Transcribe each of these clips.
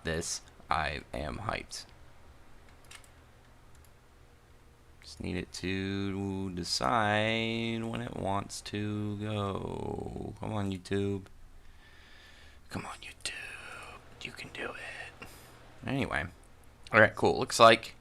This, I am hyped. Just need it to decide when it wants to go. Come on, YouTube. Come on, YouTube. You can do it. Anyway. Alright, cool. Looks like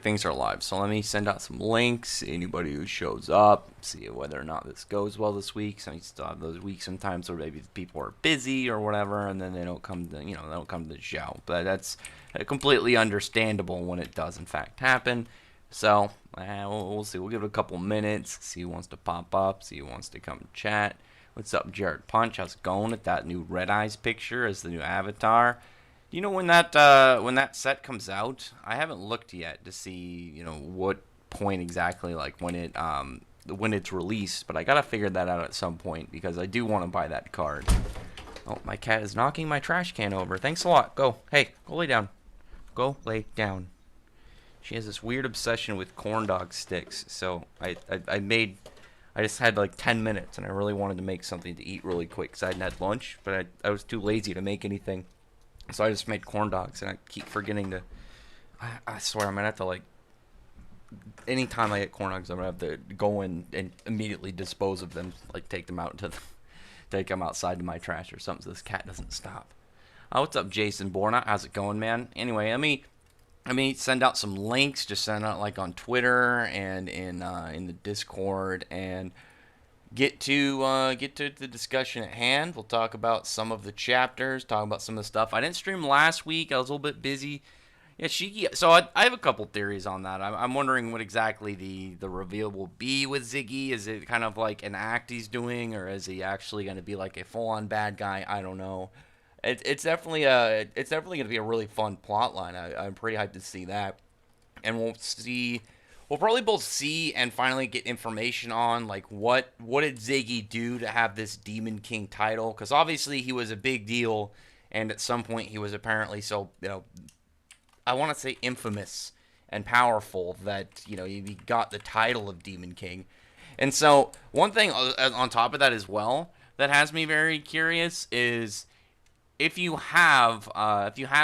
things are live. So let me send out some links. Anybody who shows up, see whether or not this goes well this week. So you still have those weeks sometimes where maybe people are busy or whatever, and then they don't come to they don't come to the show. But that's completely understandable when it does in fact happen. So we'll see. We'll give it a couple minutes. See who wants to pop up. See who wants to come chat. What's up, Jared Punch? How's it going with that new Red Eyes picture as the new avatar? Do you know when that set comes out? I haven't looked yet to see what point exactly, like when it's released. But I gotta figure that out at some point because I do want to buy that card. Oh, my cat is knocking my trash can over. Thanks a lot. Go. Hey, go lay down. Go lay down. She has this weird obsession with corn dog sticks. So I just had like 10 minutes and I really wanted to make something to eat really quick because I hadn't had lunch, but I was too lazy to make anything. So I just made corn dogs, and I keep forgetting to. I swear I'm gonna have to like. Anytime I get corn dogs, I'm gonna have to go in and immediately dispose of them, like take them out take them outside to my trash or something. So this cat doesn't stop. What's up, Jason Borna? How's it going, man? Anyway, let me send out some links. Just send out like on Twitter and in the Discord and. Get to the discussion at hand. We'll talk about some of the chapters, talk about some of the stuff. I didn't stream last week. I was a little bit busy. Yeah, Shiki. So I have a couple theories on that. I'm wondering what exactly the reveal will be with Ziggy. Is it kind of like an act he's doing, or is he actually going to be like a full-on bad guy? I don't know. It's definitely going to be a really fun plot line. I'm pretty hyped to see that, and we'll probably both see and finally get information on like what did Ziggy do to have this Demon King title, because obviously he was a big deal, and at some point he was apparently so I want to say infamous and powerful that he got the title of Demon King. And so one thing on top of that as well that has me very curious is if you have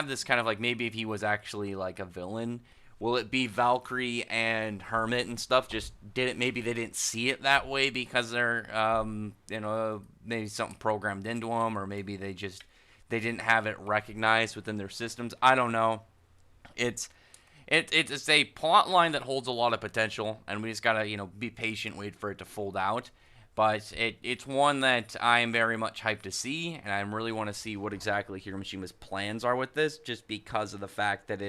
this kind of like, maybe if he was actually like a villain, will it be Valkyrie and Hermit and stuff? Maybe they didn't see it that way because they're maybe something programmed into them, or maybe they didn't have it recognized within their systems. I don't know. It's a plot line that holds a lot of potential, and we just gotta be patient, wait for it to fold out. But it's one that I am very much hyped to see, and I really want to see what exactly Hiromishima's plans are with this, just because of the fact that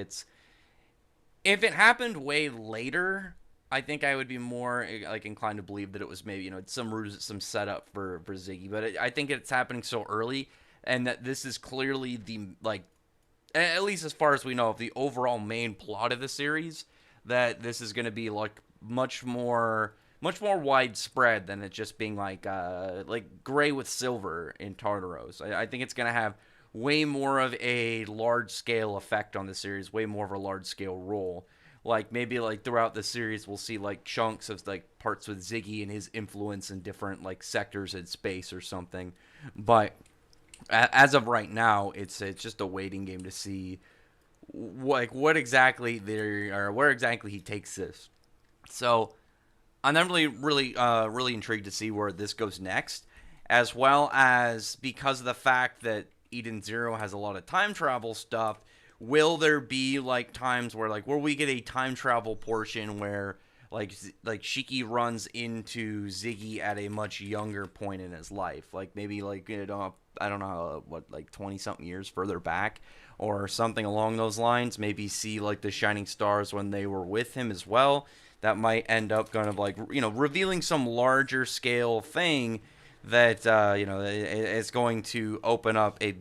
if it happened way later, I think I would be more like inclined to believe that it was maybe some setup for Ziggy. But I think it's happening so early, and that this is clearly the at least as far as we know, of the overall main plot of the series, that this is going to be like much more widespread than it just being like gray with silver in Tartaros. I think it's going to have way more of a large-scale effect on the series, way more of a large-scale role. Like, maybe, like, throughout the series, we'll see, like, chunks of, like, parts with Ziggy and his influence in different, like, sectors in space or something. But as of right now, it's just a waiting game to see, what exactly where exactly he takes this. So, I'm really intrigued to see where this goes next, as well as because of the fact that Eden Zero has a lot of time travel stuff. Will there be like times where we get a time travel portion where like Shiki runs into Ziggy at a much younger point in his life, like maybe like I don't know what, like 20 something years further back or something along those lines. Maybe see like the Shining Stars when they were with him as well. That might end up kind of like revealing some larger scale thing that it's going to open up a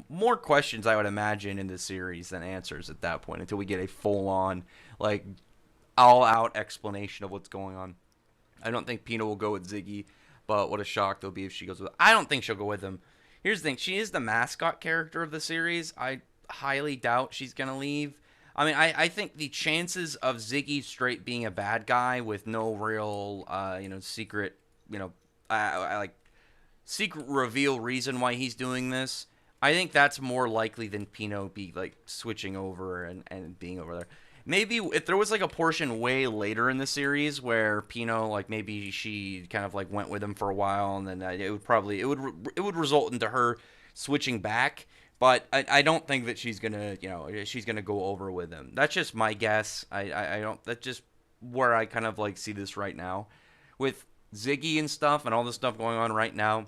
more questions, I would imagine, in the series than answers at that point, until we get a full on like all out explanation of what's going on. I don't think Pina will go with Ziggy, but what a shock there'll be if she goes with. I don't think she'll go with him. Here's the thing: she is the mascot character of the series. I highly doubt she's gonna leave. I mean, I think the chances of Ziggy straight being a bad guy with no real secret like secret reveal reason why he's doing this I think that's more likely than Pino be like switching over and being over there. Maybe if there was like a portion way later in the series where Pino like maybe she kind of like went with him for a while and then it would probably it would result into her switching back. But I don't think that she's gonna she's gonna go over with him. That's just my guess. I don't that's just where I kind of like see this right now with Ziggy and stuff and all this stuff going on right now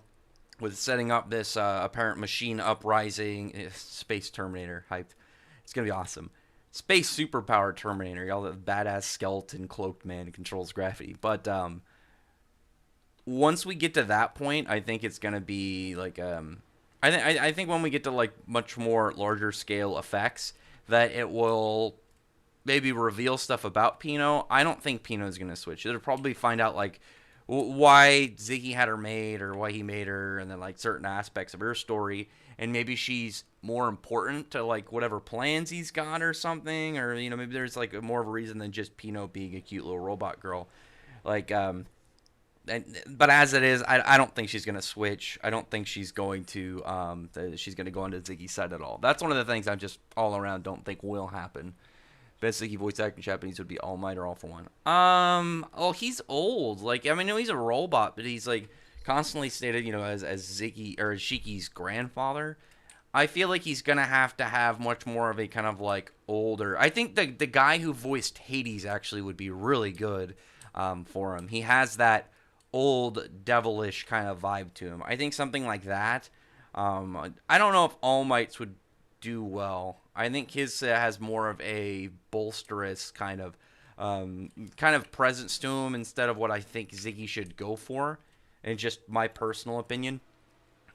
with setting up this apparent machine uprising. Space Terminator hyped. It's gonna be awesome. Space superpower Terminator. Y'all, the badass skeleton cloaked man who controls gravity. But once we get to that point, I think it's gonna be like I think when we get to like much more larger scale effects, that it will maybe reveal stuff about Pino. I don't think Pino's gonna switch. It'll probably find out like why Ziggy had her made or why he made her, and then like certain aspects of her story, and maybe she's more important to like whatever plans he's got or something, or maybe there's like more of a reason than just Pino being a cute little robot girl, like but as it is, I don't think she's gonna switch. I don't think she's going to she's gonna go onto Ziggy's side at all. That's one of the things I just all around don't think will happen. Best Ziggy voice acting Japanese would be All Might or All for One. Oh, he's old. Like, I mean, no, he's a robot, but he's like constantly stated, as Ziggy or as Shiki's grandfather. I feel like he's gonna have to have much more of a kind of like older. I think the guy who voiced Hades actually would be really good for him. He has that old devilish kind of vibe to him. I think something like that. I don't know if All Might's would do well. I think his has more of a bolsterous kind of presence to him instead of what I think Ziggy should go for. And just my personal opinion.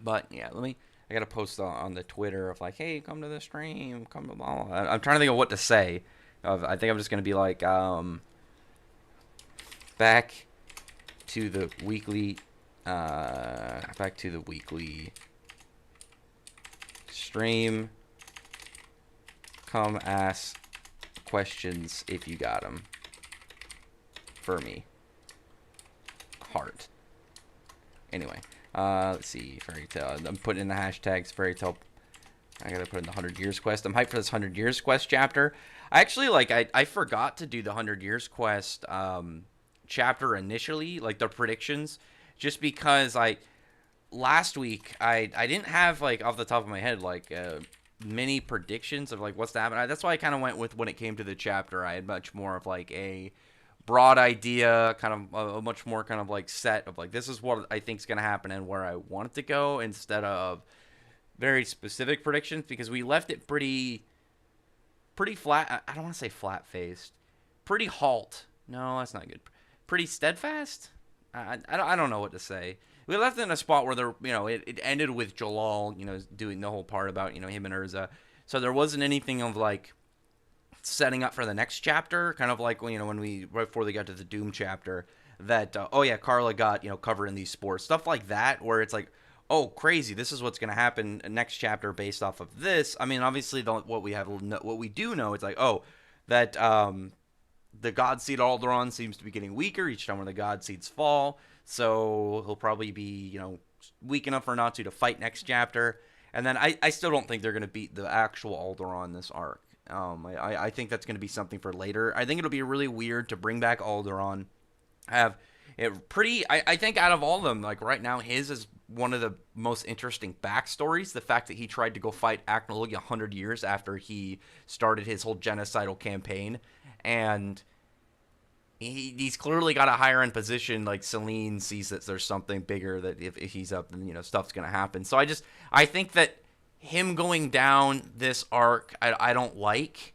But yeah, I gotta post on the Twitter of like, hey, come to the stream, come to blah. I'm trying to think of what to say. I think I'm just gonna be like, back to the weekly stream. Come ask questions if you got them. For me. Heart. Anyway, let's see. Fairy tale. I'm putting in the hashtags fairy tale. I gotta put in the 100 Years Quest. I'm hyped for this 100 Years Quest chapter. I actually, I forgot to do the 100 Years Quest chapter initially, like the predictions, just because last week I didn't have like off the top of my head like many predictions of like what's to happen. That's why I kind of went with when it came to the chapter. I had much more of like a broad idea, kind of a much more kind of like set of like this is what I think is going to happen and where I want it to go instead of very specific predictions, because we left it pretty flat. I don't want to say flat faced, pretty halt. No, that's not good. Pretty steadfast. I don't know what to say. We left it in a spot where there, it ended with Jellal, doing the whole part about, him and Urza. So there wasn't anything of like setting up for the next chapter, kind of like, when we, right before they got to the Doom chapter, that, oh yeah, Carla got, covered in these spores. Stuff like that, where it's like, oh, crazy, this is what's going to happen next chapter based off of this. I mean, obviously, what we do know, it's like, oh, that, the God Seed Alderaan seems to be getting weaker each time when the God Seeds fall. So he'll probably be, weak enough for Natsu to fight next chapter. And then I still don't think they're going to beat the actual Alderaan this arc. I think that's going to be something for later. I think it'll be really weird to bring back Alderaan. Have it pretty. I think out of all of them, like right now, his is one of the most interesting backstories. The fact that he tried to go fight Acnologia 100 years after he started his whole genocidal campaign. And he's clearly got a higher end position. Like Celine sees that there's something bigger that if he's up, then stuff's gonna happen. So I think that him going down this arc, I don't like.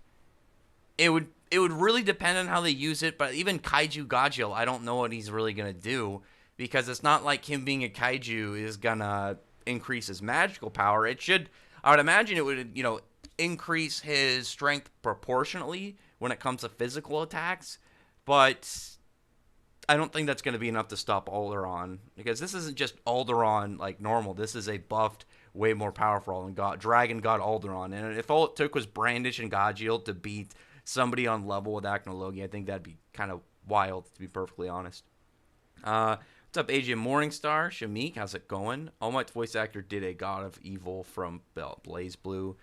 It would really depend on how they use it. But even Kaiju Gajil, I don't know what he's really gonna do, because it's not like him being a kaiju is gonna increase his magical power. It should. I would imagine it would increase his strength proportionately when it comes to physical attacks, but I don't think that's going to be enough to stop Alderaan, because this isn't just Alderaan like normal. This is a buffed, way more powerful and Dragon God Alderaan. And if all it took was Brandish and Gajil to beat somebody on level with Acnologia, I think that'd be kind of wild, to be perfectly honest. What's up, AJ Morningstar? Shamik, how's it going? All Might's voice actor did a God of Evil from Blaze Blue.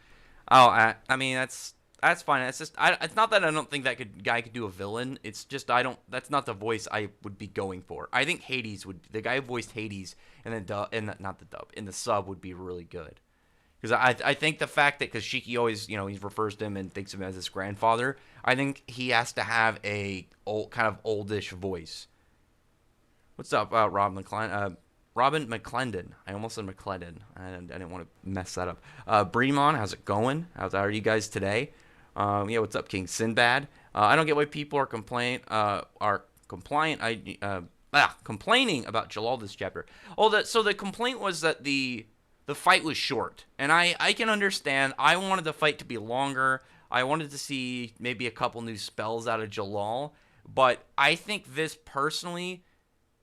Oh, I mean that's fine. It's just it's not that I don't think that guy could do a villain. It's just I don't. That's not the voice I would be going for. I think Hades would the guy who voiced Hades and then not the dub in the sub would be really good. Because I think the fact that because Shiki always he refers to him and thinks of him as his grandfather. I think he has to have a kind of oldish voice. What's up, Robin McClendon? I almost said McClendon. I didn't want to mess that up. Bremon, how's it going? How are you guys today? Yeah, what's up, King Sinbad? I don't get why people are complaining about Jellal this chapter. So the complaint was that the fight was short, and I can understand. I wanted the fight to be longer. I wanted to see maybe a couple new spells out of Jellal, but I think this personally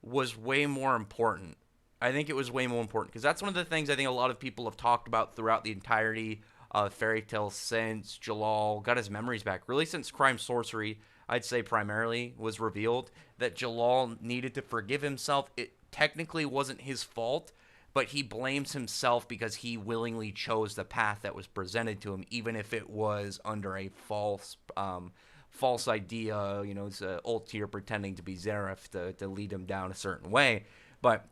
was way more important. I think it was way more important because that's one of the things I think a lot of people have talked about throughout the entirety of Fairy Tail since Jellal got his memories back. Really, since Crime Sorcery, I'd say primarily, was revealed that Jellal needed to forgive himself. It technically wasn't his fault, but he blames himself because he willingly chose the path that was presented to him, even if it was under a false idea. It's Ultir pretending to be Zareth to lead him down a certain way. But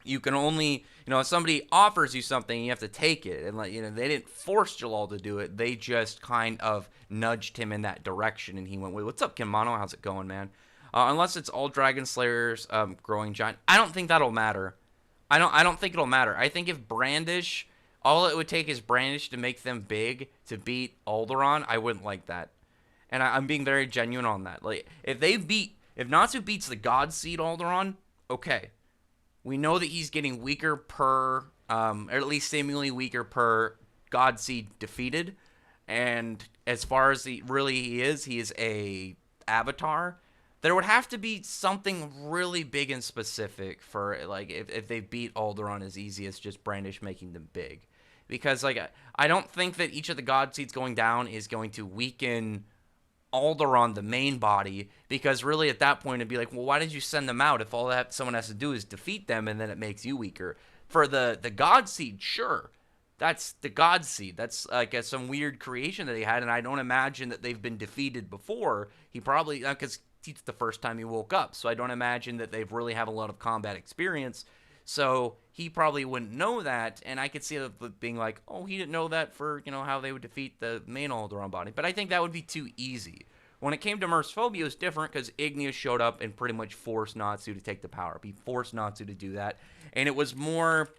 you can only, if somebody offers you something, you have to take it. And they didn't force Jellal to do it. They just kind of nudged him in that direction, and he went, "Wait, what's up, Kimano? How's it going, man?" Unless it's all Dragon Slayers growing giant, I don't think that'll matter. I don't think it'll matter. I think if Brandish, all it would take is Brandish to make them big to beat Alderaan, I wouldn't like that. And I'm being very genuine on that. Like, if Natsu beats the God Seed Alderaan, okay. We know that he's getting weaker or at least seemingly weaker per God Seed defeated. And as far as he is a avatar. There would have to be something really big and specific for, like, if they beat Alderaan as easy as just Brandish making them big. Because, like, I don't think that each of the God Seeds going down is going to weaken Alderaan, the main body, because really at that point it'd be like, well, why did you send them out if all that someone has to do is defeat them and then it makes you weaker? For the God Seed, sure. That's the God Seed. That's like some weird creation that he had, and I don't imagine that they've been defeated before. He probably, because it's the first time he woke up, so I don't imagine that they've really have a lot of combat experience, so he probably wouldn't know that, and I could see it being like, oh, he didn't know that for, how they would defeat the main Alderaan body, but I think that would be too easy. When it came to Mercephobia, it was different, because Igneous showed up and pretty much forced Natsu to take the power up. He forced Natsu to do that, and it was more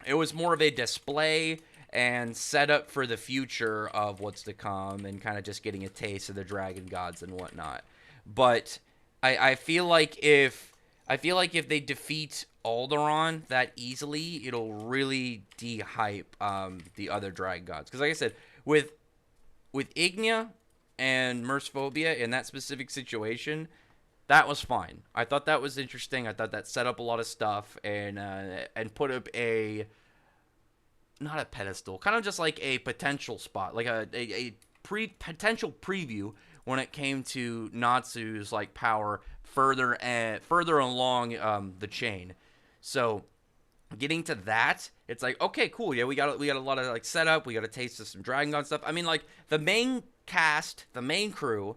of a display and set up for the future of what's to come, and kind of just getting a taste of the dragon gods and whatnot. But I feel like if they defeat Alderaan that easily, it'll really de-hype the other dragon gods. Because like I said, with Ignia and Mercephobia in that specific situation, that was fine. I thought that was interesting. I thought that set up a lot of stuff and put up not a pedestal, kind of just like a potential spot, like a potential preview when it came to Natsu's like power further along the chain. So getting to that, it's like, okay, cool, yeah, we got a lot of like setup, we got a taste of some Dragon God stuff. I mean, like, the main cast, the main crew,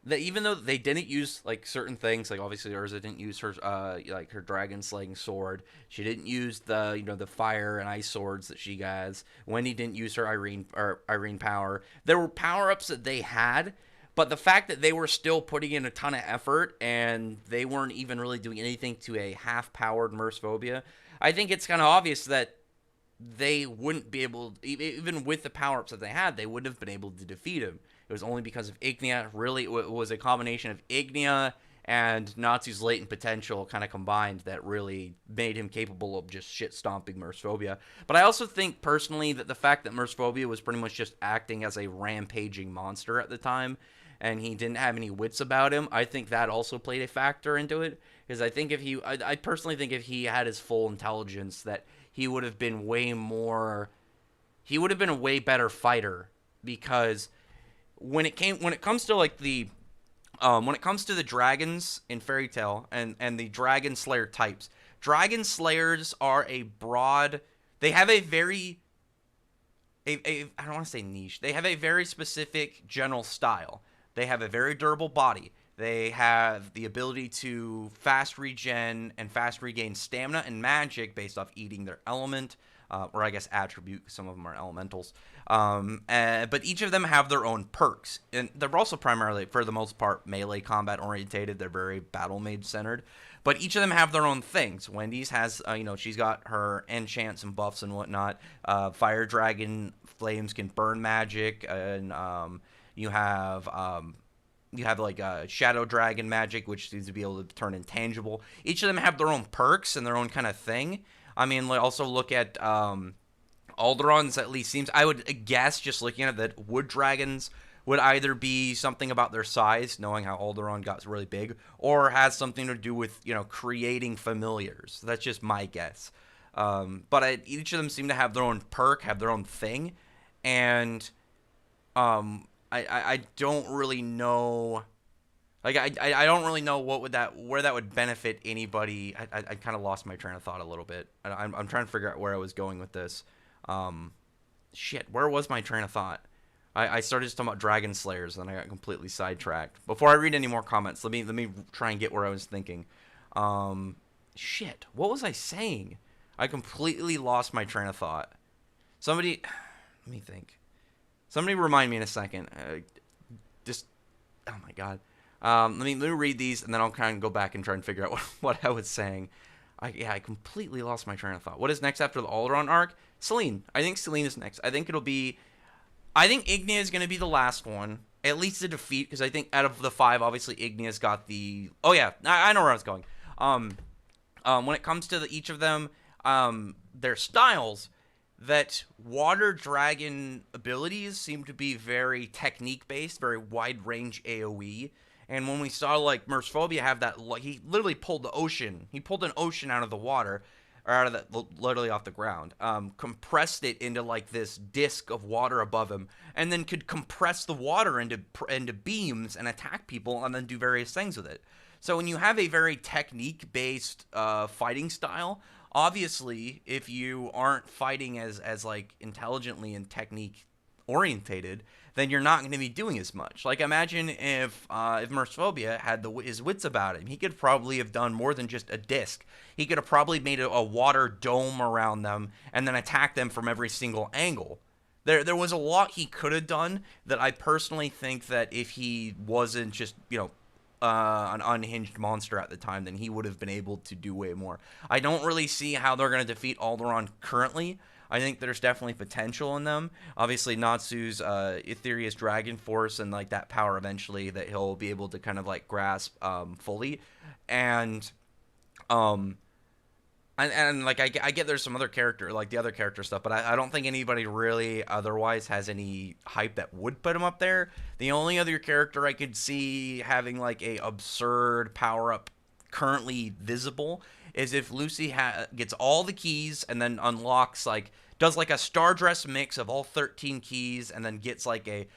that even though they didn't use like certain things, like obviously Urza didn't use her like her dragon slaying sword, she didn't use the the fire and ice swords that she has. Wendy didn't use her Irene power. There were power ups that they had, but the fact that they were still putting in a ton of effort and they weren't even really doing anything to a half-powered Mercephobia, I think it's kind of obvious that they wouldn't be able, even with the power-ups that they had, they wouldn't have been able to defeat him. It was only because of Ignia. Really, it was a combination of Ignia and Natsu's latent potential kind of combined that really made him capable of just shit-stomping Mercephobia. But I also think, personally, that the fact that Mercephobia was pretty much just acting as a rampaging monster at the time, and he didn't have any wits about him, I think that also played a factor into it. Because I think I personally think if he had his full intelligence, that he would have been a way better fighter. Because when it comes to like the When it comes to the dragons in Fairy Tail and the Dragon Slayer types, Dragon Slayers are a broad. They have a very I don't want to say niche. They have a very specific general style. They have a very durable body. They have the ability to fast regen and fast regain stamina and magic based off eating their element, or I guess attribute, because some of them are elementals. But each of them have their own perks, and they're also primarily, for the most part, melee combat orientated. They're very battle mage centered, but each of them have their own things. Wendy's has, she's got her enchants and buffs and whatnot. Fire Dragon Flames can burn magic, and you have like Shadow Dragon magic, which seems to be able to turn intangible. Each of them have their own perks and their own kind of thing. I mean, also look at Alderon's. At least seems, I would guess, just looking at it, that wood dragons would either be something about their size, knowing how Alderon got really big, or has something to do with creating familiars. That's just my guess. But each of them seem to have their own perk, have their own thing, and I don't really know. Like I don't really know where that would benefit anybody. I kind of lost my train of thought a little bit. I'm trying to figure out where I was going with this. Shit, where was my train of thought? I started just talking about Dragon Slayers, and then I got completely sidetracked. Before I read any more comments, let me try and get where I was thinking. Shit, what was I saying? I completely lost my train of thought. Somebody, let me think. Somebody remind me in a second. Oh my god. Let me read these, and then I'll kind of go back and try and figure out what I was saying. I completely lost my train of thought. What is next after the Alderon arc? Selene. I think Selene is next. I think Ignia is going to be the last one. At least the defeat, because I think out of the 5, obviously Ignia's got the... Oh yeah, I know where I was going. When it comes to each of them, their styles, that water dragon abilities seem to be very technique-based, very wide-range AoE. And when we saw, like, Mercephobia have that, he literally pulled the ocean. He pulled an ocean out of the water, or out of the, literally off the ground, compressed it into, like, this disc of water above him, and then could compress the water into beams and attack people, and then do various things with it. So when you have a very technique-based fighting style, obviously, if you aren't fighting as like, intelligently and technique-orientated, then you're not going to be doing as much. Like, imagine if Mercephobia had his wits about him. He could probably have done more than just a disc. He could have probably made a water dome around them and then attacked them from every single angle. There was a lot he could have done that I personally think that if he wasn't just, an unhinged monster at the time, then he would have been able to do way more. I don't really see how they're going to defeat Alderon currently. I think there's definitely potential in them. Obviously, Natsu's Ethereus Dragon Force and like that power eventually that he'll be able to kind of like grasp fully, and like I get there's some other character, like the other character stuff, but I don't think anybody really otherwise has any hype that would put him up there. The only other character I could see having like a absurd power up currently visible is if Lucy gets all the keys and then unlocks does like a Stardress mix of all 13 keys and then gets like a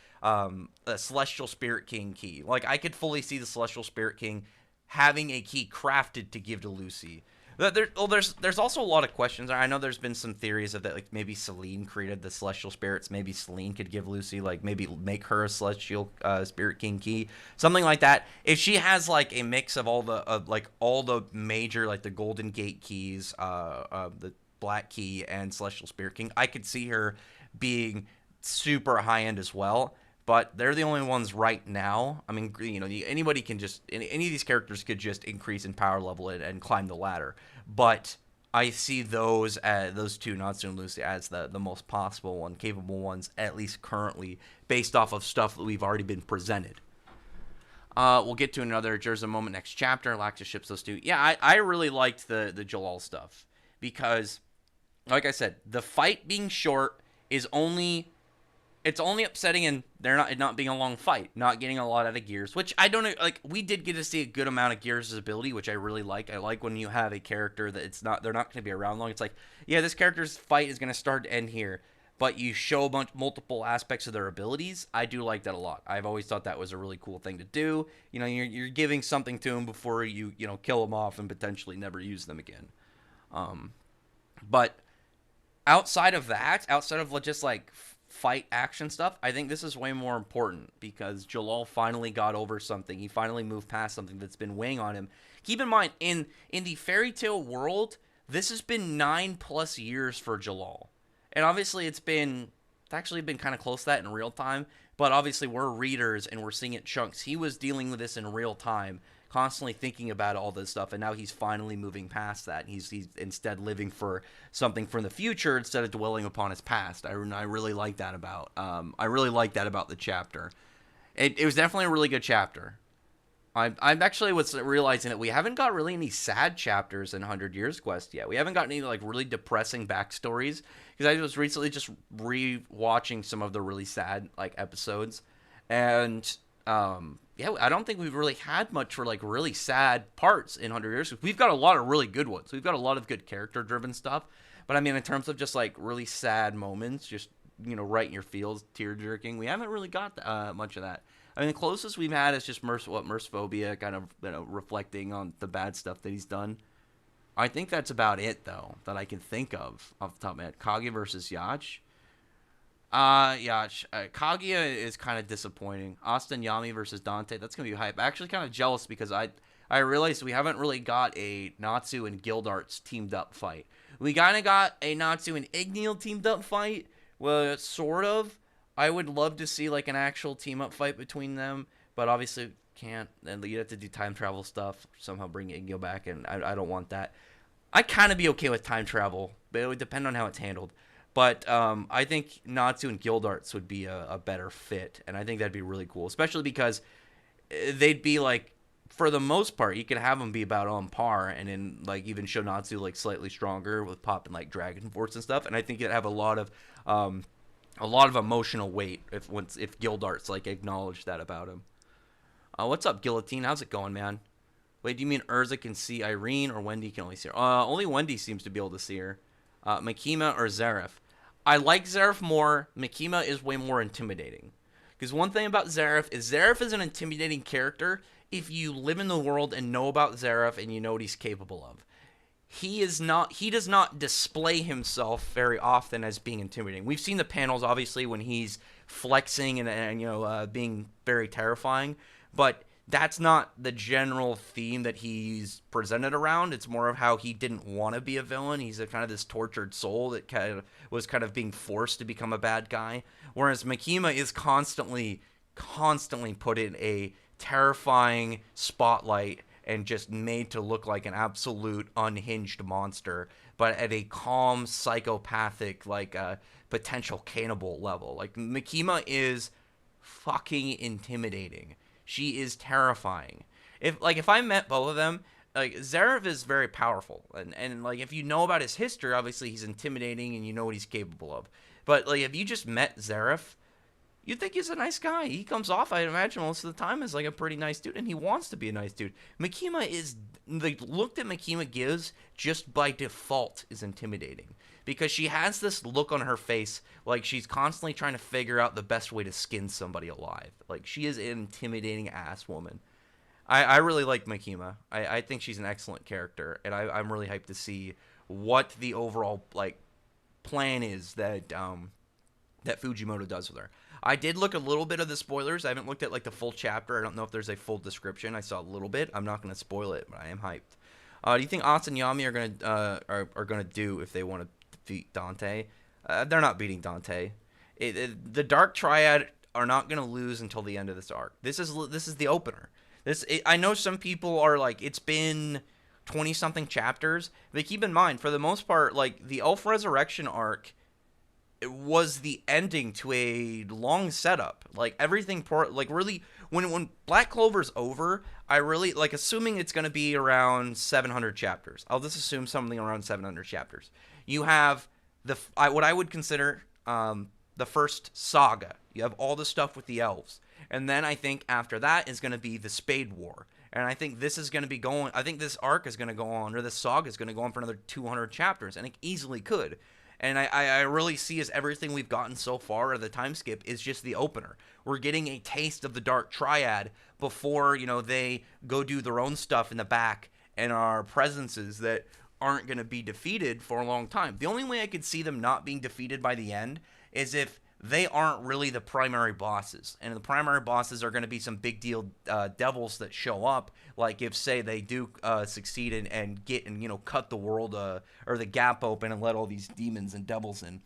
Celestial Spirit King key. Like I could fully see the Celestial Spirit King having a key crafted to give to Lucy. There's also a lot of questions. I know there's been some theories of that, like maybe Selene created the Celestial Spirits. Maybe Selene could give Lucy, like maybe make her a Celestial Spirit King key, something like that. If she has like a mix of all the major, like the Golden Gate keys, the Black Key and Celestial Spirit King, I could see her being super high end as well. But they're the only ones right now. I mean, anybody can any of these characters could just increase in power level and climb the ladder. But I see those two, Natsu and Lucy, as the most possible one, capable ones, at least currently, based off of stuff that we've already been presented. We'll get to another Jersey moment next chapter. Laxa ships those two. Yeah, I really liked the Jellal stuff because, like I said, the fight being short is only... It's only upsetting in it not being a long fight, not getting a lot out of Gears, which I don't like. We did get to see a good amount of Gears' ability, which I really like. I like when you have a character that they're not going to be around long. It's like, yeah, this character's fight is going to start to end here, but you show multiple aspects of their abilities. I do like that a lot. I've always thought that was a really cool thing to do. You're giving something to them before you kill them off and potentially never use them again. But outside of that, outside of just like fight action stuff, I think this is way more important because Jellal finally got over something. He finally moved past something that's been weighing on him. Keep in mind, in the fairy tale world, this has been 9+ years for Jellal, and obviously it's actually been kind of close to that in real time. But obviously we're readers and we're seeing it chunks. He was dealing with this in real time, constantly thinking about all this stuff, and now he's finally moving past that. He's instead living for something from the future instead of dwelling upon his past. I really like that about the chapter. It was definitely a really good chapter. I'm actually was realizing that we haven't got really any sad chapters in 100 Years Quest yet. We haven't got any like really depressing backstories because I was recently just re-watching some of the really sad like episodes, and yeah, I don't think we've really had much for like really sad parts in 100 Years. We've got a lot of really good ones. We've got a lot of good character-driven stuff, but I mean, in terms of just like really sad moments, just right in your feels, tear-jerking, we haven't really got much of that. I mean, the closest we've had is just Mercephobia, kind of reflecting on the bad stuff that he's done. I think that's about it, though, that I can think of off the top of my head. Kaguya versus Yacht. Kaguya is kind of disappointing. Austin Yami versus Dante, that's going to be hype. I'm actually kind of jealous because I realized we haven't really got a Natsu and Guildarts teamed up fight. We kind of got a Natsu and Igneel teamed up fight. Well, sort of. I would love to see like an actual team up fight between them, but obviously can't. And you have to do time travel stuff. Somehow bring Igneel back, and I don't want that. I'd kind of be okay with time travel, but it would depend on how it's handled. But I think Natsu and Guildarts would be a better fit, and I think that'd be really cool, especially because they'd be like, for the most part, you could have them be about on par, and then like even show Natsu like slightly stronger with popping like Dragon Force and stuff. And I think it'd have a lot of emotional weight if Guildarts like acknowledged that about him. What's up, Guillotine? How's it going, man? Wait, do you mean Urza can see Irene, or Wendy can only see her? Only Wendy seems to be able to see her. Makima or Zeref? I like Zeref more. Makima is way more intimidating. Because one thing about Zeref is an intimidating character if you live in the world and know about Zeref and you know what he's capable of. He does not display himself very often as being intimidating. We've seen the panels, obviously, when he's flexing and being very terrifying, but that's not the general theme that he's presented around. It's more of how he didn't want to be a villain. He's a kind of this tortured soul that was being forced to become a bad guy. Whereas Makima is constantly put in a terrifying spotlight and just made to look like an absolute unhinged monster, but at a calm, psychopathic, like potential cannibal level. Like, Makima is fucking intimidating. She is terrifying. If I met both of them, like, Zeref is very powerful, and like, if you know about his history, obviously he's intimidating and you know what he's capable of. But like, if you just met Zeref, you'd think he's a nice guy. He comes off, I imagine, most of the time as like a pretty nice dude, and he wants to be a nice dude. Makima is, the look that Makima gives just by default is intimidating, because she has this look on her face like she's constantly trying to figure out the best way to skin somebody alive. Like, she is an intimidating ass woman. I really like Makima. I think she's an excellent character, and I'm really hyped to see what the overall like plan is that Fujimoto does with her. I did look a little bit of the spoilers. I haven't looked at like the full chapter. I don't know if there's a full description. I saw a little bit. I'm not going to spoil it, but I am hyped. Do you think Asa and Yami are gonna do if they want to defeat Dante? They're not beating Dante. The Dark Triad are not going to lose until the end of this arc. This is the opener. I know some people are like, it's been 20-something chapters, but keep in mind, for the most part, like, the Elf Resurrection arc, it was the ending to a long setup. Like, everything, like, really, when Black Clover's over, I really, like, assuming it's going to be around 700 chapters. I'll just assume something around 700 chapters. You have what I would consider the first saga. You have all the stuff with the elves. And then I think after that is going to be the Spade War. And I think this is going to be I think this arc is going to go on, or this saga is going to go on for another 200 chapters, and it easily could. And I really see as everything we've gotten so far of the time skip is just the opener. We're getting a taste of the Dark Triad before, they go do their own stuff in the back and are presences that aren't going to be defeated for a long time. The only way I could see them not being defeated by the end is if they aren't really the primary bosses. And the primary bosses are going to be some big deal devils that show up. Like if, say, they do succeed and get and, cut the world or the gap open and let all these demons and devils in.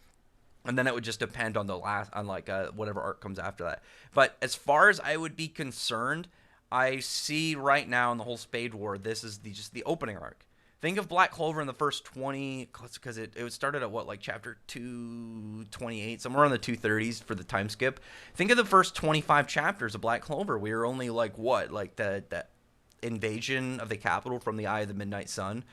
And then it would just depend on whatever arc comes after that. But as far as I would be concerned, I see right now in the whole Spade War, this is just the opening arc. Think of Black Clover in the first 20, because it started at chapter 228, somewhere in the 230s for the time skip. Think of the first 25 chapters of Black Clover. We were only the invasion of the capital from the Eye of the Midnight Sun.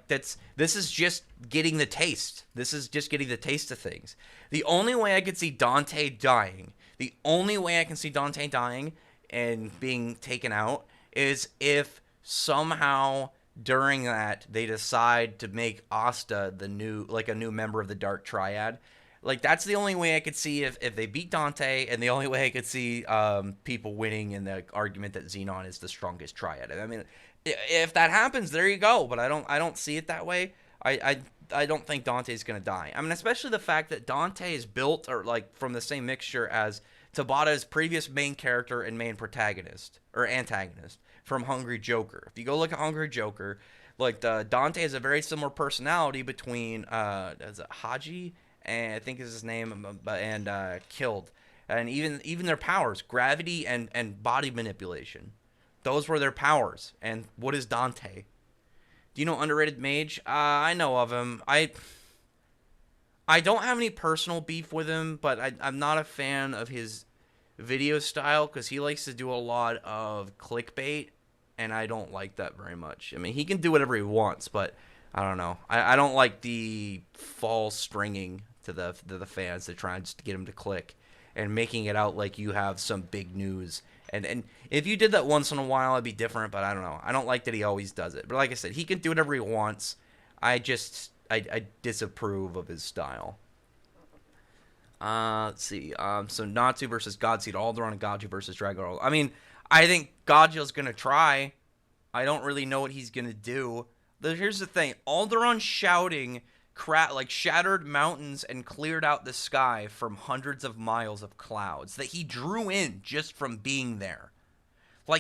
This is just getting the taste. This is just getting the taste of things. The only way I could see Dante dying, and being taken out is if somehow during that they decide to make Asta a new member of the Dark Triad. That's the only way I could see if they beat Dante, and the only way I could see people winning in the argument that Xenon is the strongest Triad. I mean, if that happens, there you go. But I don't see it that way. I don't think Dante's gonna die. I mean, especially the fact that Dante is built from the same mixture as Tabata's previous main character and main protagonist or antagonist from Hungry Joker. If you go look at Hungry Joker, Dante has a very similar personality between Haji and I think is his name, and Killed, and even their powers, gravity and body manipulation. Those were their powers. And what is Dante? Do you know underrated mage? I know of him. I don't have any personal beef with him, but I'm not a fan of his video style because he likes to do a lot of clickbait, and I don't like that very much. I mean, he can do whatever he wants, but I don't know. I don't like the false stringing to the fans to try and just get him to click and making it out like you have some big news. And if you did that once in a while, it'd be different, but I don't know. I don't like that he always does it. But like I said, he can do whatever he wants. I disapprove of his style. Let's see. So Natsu versus Godseed Alderaan, and Gaji versus Dragon. I mean, I think Gaji's gonna try. I don't really know what he's gonna do. Here's the thing: Alderaan shouting, shattered mountains and cleared out the sky from hundreds of miles of clouds that he drew in just from being there.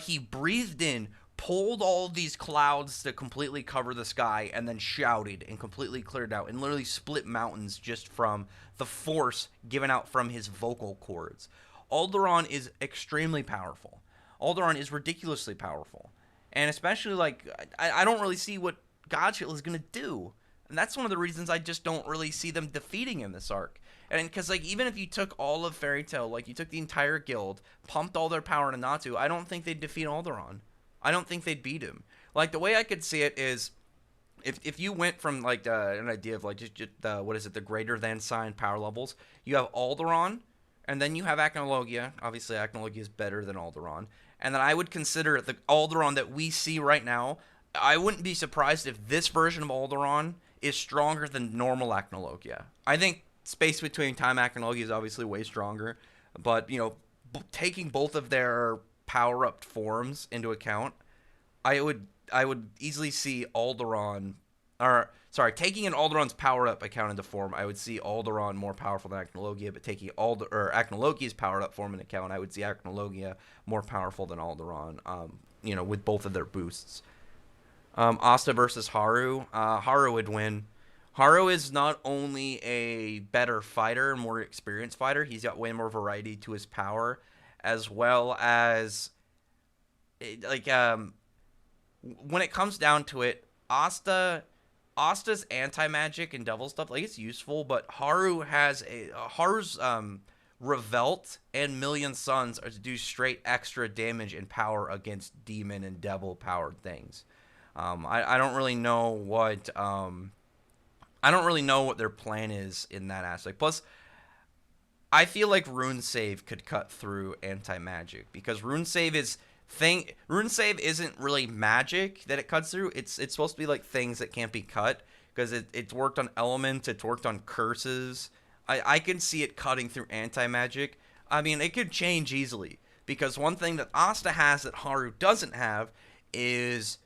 He breathed in, pulled all these clouds to completely cover the sky, and then shouted and completely cleared out and literally split mountains just from the force given out from his vocal cords. Alderaan is extremely powerful. Alderaan is ridiculously powerful. And especially, I don't really see what Godchill is going to do. And that's one of the reasons I just don't really see them defeating him this arc. And because, even if you took all of Fairy Tail, you took the entire guild, pumped all their power into Natsu, I don't think they'd defeat Alderaan. I don't think they'd beat him. The way I could see it is, if you went from, an idea of, the greater than sign power levels, you have Alderaan, and then you have Acnologia. Obviously, Acnologia is better than Alderaan. And then I would consider the Alderaan that we see right now, I wouldn't be surprised if this version of Alderaan is stronger than normal Acnologia. I think Space Between Time Acnologia is obviously way stronger, but, taking both of their power-up forms into account, I would easily see Alderaan, taking an Alderaan's power-up account into form, I would see Alderaan more powerful than Acnologia, but taking Acnologia's powered-up form into account, I would see Acnologia more powerful than Alderaan, with both of their boosts. Asta versus Haru. Haru would win. Haru is not only a better fighter, more experienced fighter, he's got way more variety to his power, as well as, when it comes down to it, Asta's anti-magic and devil stuff, it's useful, but Haru's Revolt and Million Suns are to do straight extra damage and power against demon and devil powered things. I don't really know what their plan is in that aspect. Plus, I feel like Rune Save could cut through anti-magic because Rune Save isn't really magic that it cuts through. It's supposed to be things that can't be cut. because it's worked on elements, it's worked on curses. I can see it cutting through anti-magic. I mean, it could change easily, because one thing that Asta has that Haru doesn't have is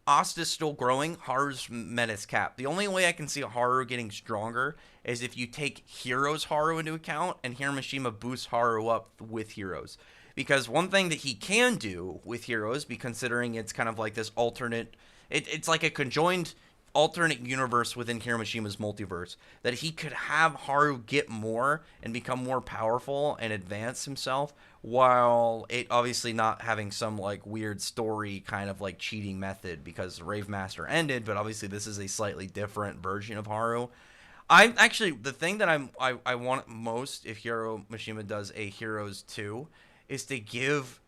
Asta's still growing. Haru's met its cap. The only way I can see Haru getting stronger is if you take Hero's Haru into account, and Hiramashima boosts Haru up with Heroes. Because one thing that he can do with Heroes, be considering it's kind of like this alternate, it's like a conjoined alternate universe within Hiramashima's multiverse, that he could have Haru get more and become more powerful and advance himself, while it obviously not having some like weird story kind of like cheating method, because Rave Master ended, but obviously this is a slightly different version of Haru. I'm actually, the thing that I want most if Hiro Mishima does a Heroes 2 is to give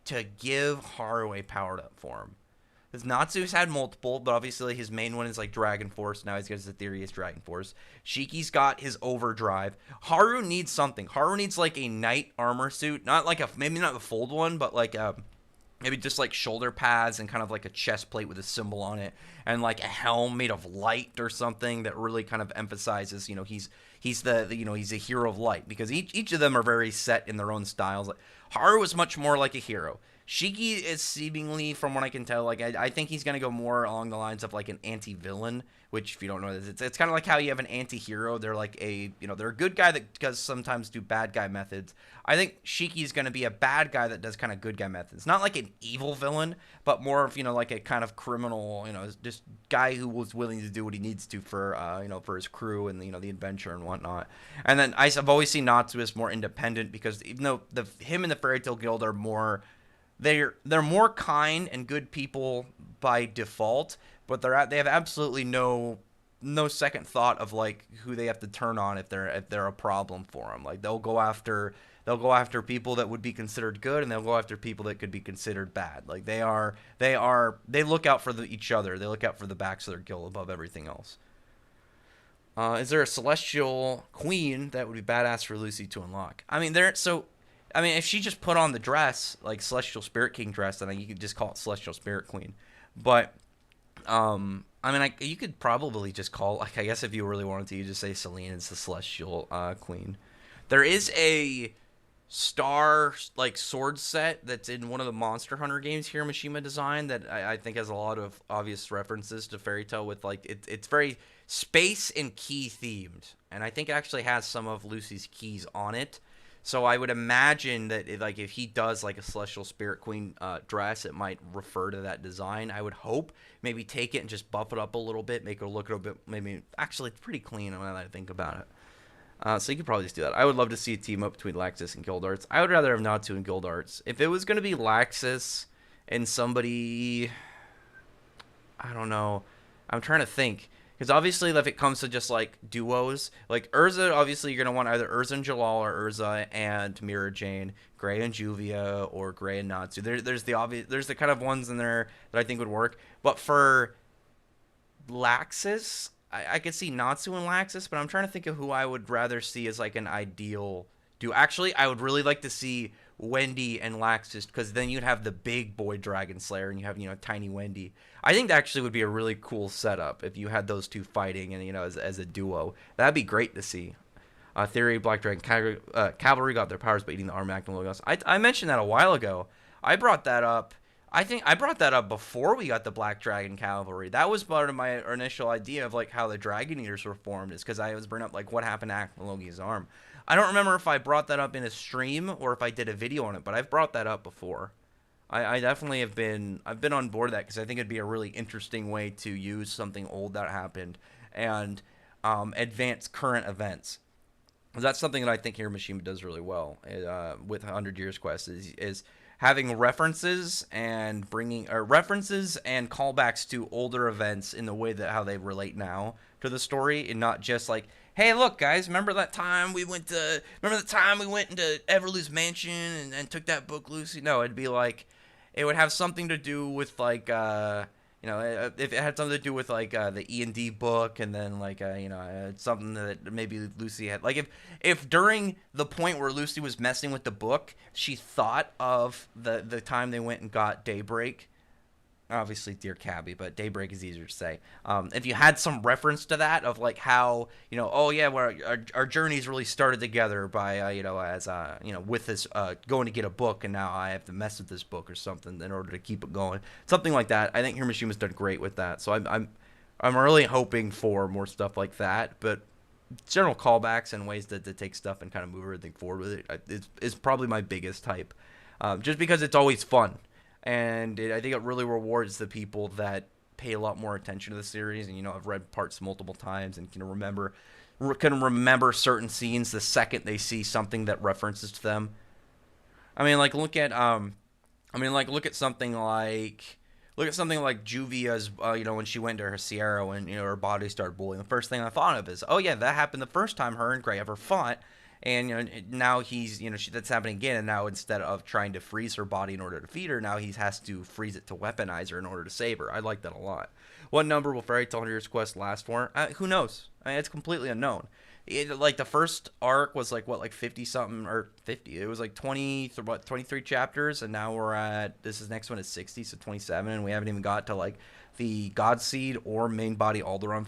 Haru a powered up form. Because Natsu's had multiple, but obviously his main one is like Dragon Force. Now he's got his Ethereus Dragon Force. Shiki's got his Overdrive. Haru needs something. Haru needs like a knight armor suit. Not like maybe not the fold one, but like maybe just like shoulder pads and kind of like a chest plate with a symbol on it. And like a helm made of light or something that really kind of emphasizes, he's he's a hero of light. Because each of them are very set in their own styles. Like, Haru is much more like a hero. Shiki is seemingly, from what I can tell, like I think he's gonna go more along the lines of like an anti-villain, which if you don't know, it's kind of like how you have an anti-hero. They're like they're a good guy that does sometimes do bad guy methods. I think Shiki is gonna be a bad guy that does kind of good guy methods, not like an evil villain, but more of like a kind of criminal, just guy who was willing to do what he needs to for for his crew and the adventure and whatnot. And then I've always seen Natsu as more independent, because even though him and the Fairy Tail Guild are more. They're more kind and good people by default, but they have absolutely no second thought of like who they have to turn on if they're a problem for them. Like they'll go after people that would be considered good, and they'll go after people that could be considered bad. Like they look out for each other. They look out for the backs of their guild above everything else. Is there a celestial queen that would be badass for Lucy to unlock? I mean, if she just put on the dress, like Celestial Spirit King dress, then you could just call it Celestial Spirit Queen. But, you could probably just call, like, I guess if you really wanted to, you just say Selene is the Celestial Queen. There is a star, like, sword set that's in one of the Monster Hunter games Hiramashima designed that I think has a lot of obvious references to Fairy Tail with, like, it's very space and key themed. And I think it actually has some of Lucy's keys on it. So I would imagine that if he does like a Celestial Spirit Queen dress, it might refer to that design. I would hope. Maybe take it and just buff it up a little bit, make it look a bit, maybe, actually it's pretty clean when I think about it. So you could probably just do that. I would love to see a team up between Laxus and Guild Arts. I would rather have Natsu and Guild Arts. If it was going to be Laxus and somebody, I don't know. I'm trying to think. Because obviously, if it comes to just, like, duos, like, Urza, obviously, you're going to want either Urza and Jellal or Urza and Mira Jane, Gray and Juvia, or Gray and Natsu. There's the kind of ones in there that I think would work. But for Laxus, I could see Natsu and Laxus, but I'm trying to think of who I would rather see as, like, an ideal duo. Actually, I would really like to see Wendy and Laxus, because then you'd have the big boy Dragon Slayer, and you have, tiny Wendy. I think that actually would be a really cool setup if you had those two fighting and as a duo. That'd be great to see. Theory, Black Dragon Cavalry got their powers by eating the Armagnum Logos. I mentioned that a while ago. I brought that up. I think I brought that up before we got the Black Dragon Cavalry. That was part of my initial idea of like how the Dragon Eaters were formed, is because I was bringing up like what happened to Akmalogi's arm. I don't remember if I brought that up in a stream or if I did a video on it, but I've brought that up before. I definitely I've been on board with that, because I think it'd be a really interesting way to use something old that happened and advance current events. That's something that I think Hiramashima does really well with 100 Years Quest is having references and bringing references and callbacks to older events in the way that how they relate now to the story, and not just like, hey, look, guys, remember that time we went into Everlu's mansion and took that book, Lucy? No, it'd be like, it would have something to do with like, if it had something to do with like the E&D book, and then like, something that maybe Lucy had, like if during the point where Lucy was messing with the book, she thought of the time they went and got Daybreak, obviously Dear Cabby, but Daybreak is easier to say. If you had some reference to that of like how, oh yeah, where our journeys really started together by as with this going to get a book, and now I have to mess with this book or something in order to keep it going, something like that. I think Hiromishima's done great with that, so I'm really hoping for more stuff like that, but general callbacks and ways to take stuff and kind of move everything forward with it is probably my biggest hype, just because it's always fun. And I think it really rewards the people that pay a lot more attention to the series, and I've read parts multiple times and can remember certain scenes the second they see something that references to them. I mean, like look at something like Juvia's, when she went to her Sierra when her body started boiling. The first thing I thought of is, oh yeah, that happened the first time her and Gray ever fought. And now he's that's happening again, and now instead of trying to freeze her body in order to feed her, now he has to freeze it to weaponize her in order to save her. I like that a lot. What number will Fairy Tail Heroes Quest last for? Who knows? I mean, it's completely unknown. Like the first arc was like 50 something or 50. It was like 23 chapters, and now this is next one is 60, so 27, and we haven't even got to like the Godseed or main body Alderaan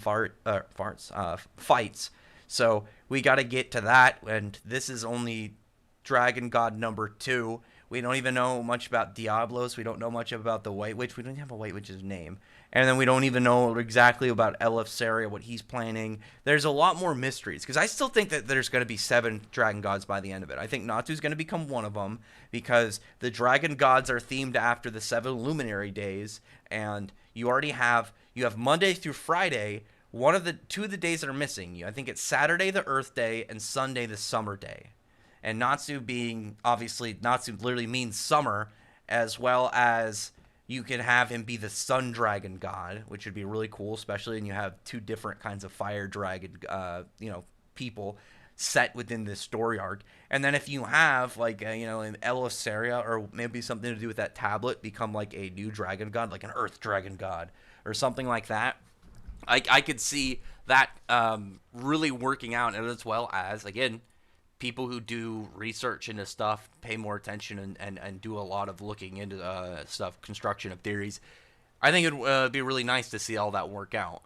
fights. So we got to get to that, and this is only Dragon God number 2. We don't even know much about Diablos. We don't know much about the White Witch. We don't have a White Witch's name. And then we don't even know exactly about Elefsaria, what he's planning. There's a lot more mysteries, because I still think that there's going to be 7 Dragon Gods by the end of it. I think Natsu's going to become one of them, because the Dragon Gods are themed after the 7 Luminary days, and you have Monday through Friday. Two of the days that are missing, I think it's Saturday the Earth Day and Sunday the Summer Day. And Natsu literally means summer, as well as you can have him be the Sun Dragon God, which would be really cool, especially when you have 2 different kinds of fire dragon, people set within this story arc. And then if you have like an Elefsaria, or maybe something to do with that tablet, become like a new dragon god, like an Earth Dragon God or something like that. I could see that really working out, and as well as, again, people who do research into stuff, pay more attention, and do a lot of looking into stuff, construction of theories. I think it would be really nice to see all that work out.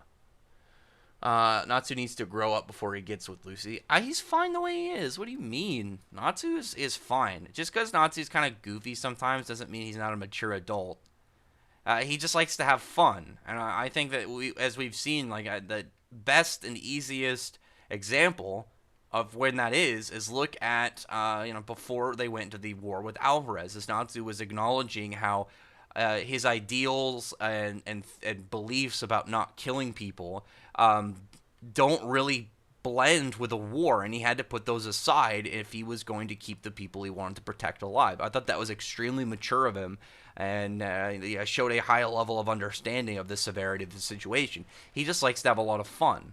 Natsu needs to grow up before he gets with Lucy. He's fine the way he is. What do you mean? Natsu is fine. Just because Natsu's kind of goofy sometimes doesn't mean he's not a mature adult. He just likes to have fun, and I think that as we've seen, like the best and easiest example of when that is look at before they went to the war with Alvarez, as Natsu was acknowledging how his ideals and beliefs about not killing people don't really blend with a war, and he had to put those aside if he was going to keep the people he wanted to protect alive. I thought that was extremely mature of him, and showed a high level of understanding of the severity of the situation. He just likes to have a lot of fun,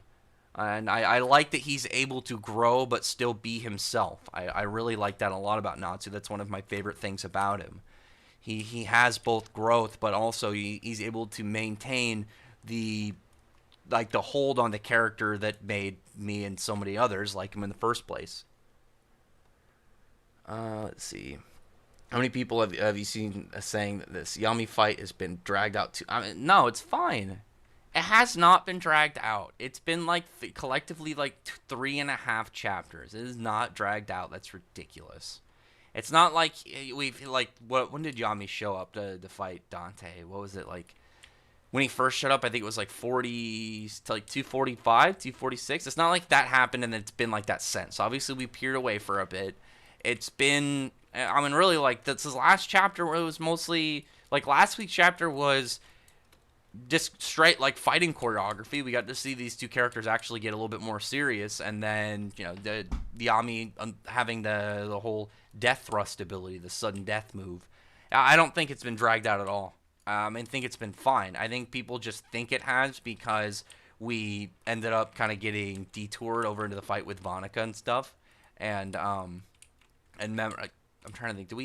and I like that he's able to grow but still be himself. I really like that a lot about Natsu. That's one of my favorite things about him. He has both growth, but also he's able to maintain the hold on the character that made me and so many others like him in the first place. Let's see. How many people have you seen saying that this Yami fight has been dragged out? No, it's fine. It has not been dragged out. It's been collectively 3.5 chapters. It is not dragged out. That's ridiculous. It's not like when did Yami show up to fight Dante? What was it like? When he first showed up, I think it was 40 to 245, 246. It's not like that happened and it's been like that since. Obviously, we peered away for a bit. It's been, really, this is last chapter where it was mostly, last week's chapter was just straight, fighting choreography. We got to see these 2 characters actually get a little bit more serious, and then, the Yami having the whole death thrust ability, the sudden death move. I don't think it's been dragged out at all. I think it's been fine. I think people just think it has because we ended up kind of getting detoured over into the fight with Vonica and stuff. And I'm trying to think. Do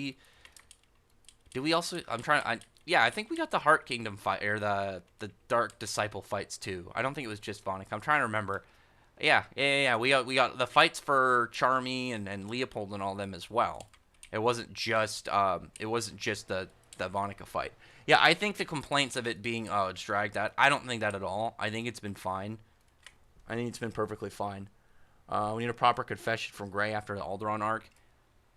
we also? I think we got the Heart Kingdom fight, or the Dark Disciple fights too. I don't think it was just Vonica. I'm trying to remember. Yeah. We got the fights for Charmy and Leopold and all them as well. It wasn't just the Vonica fight. Yeah, I think the complaints of it being, oh, it's dragged out, I don't think that at all. I think it's been fine. I think it's been perfectly fine. We need a proper confession from Gray after the Alderaan arc.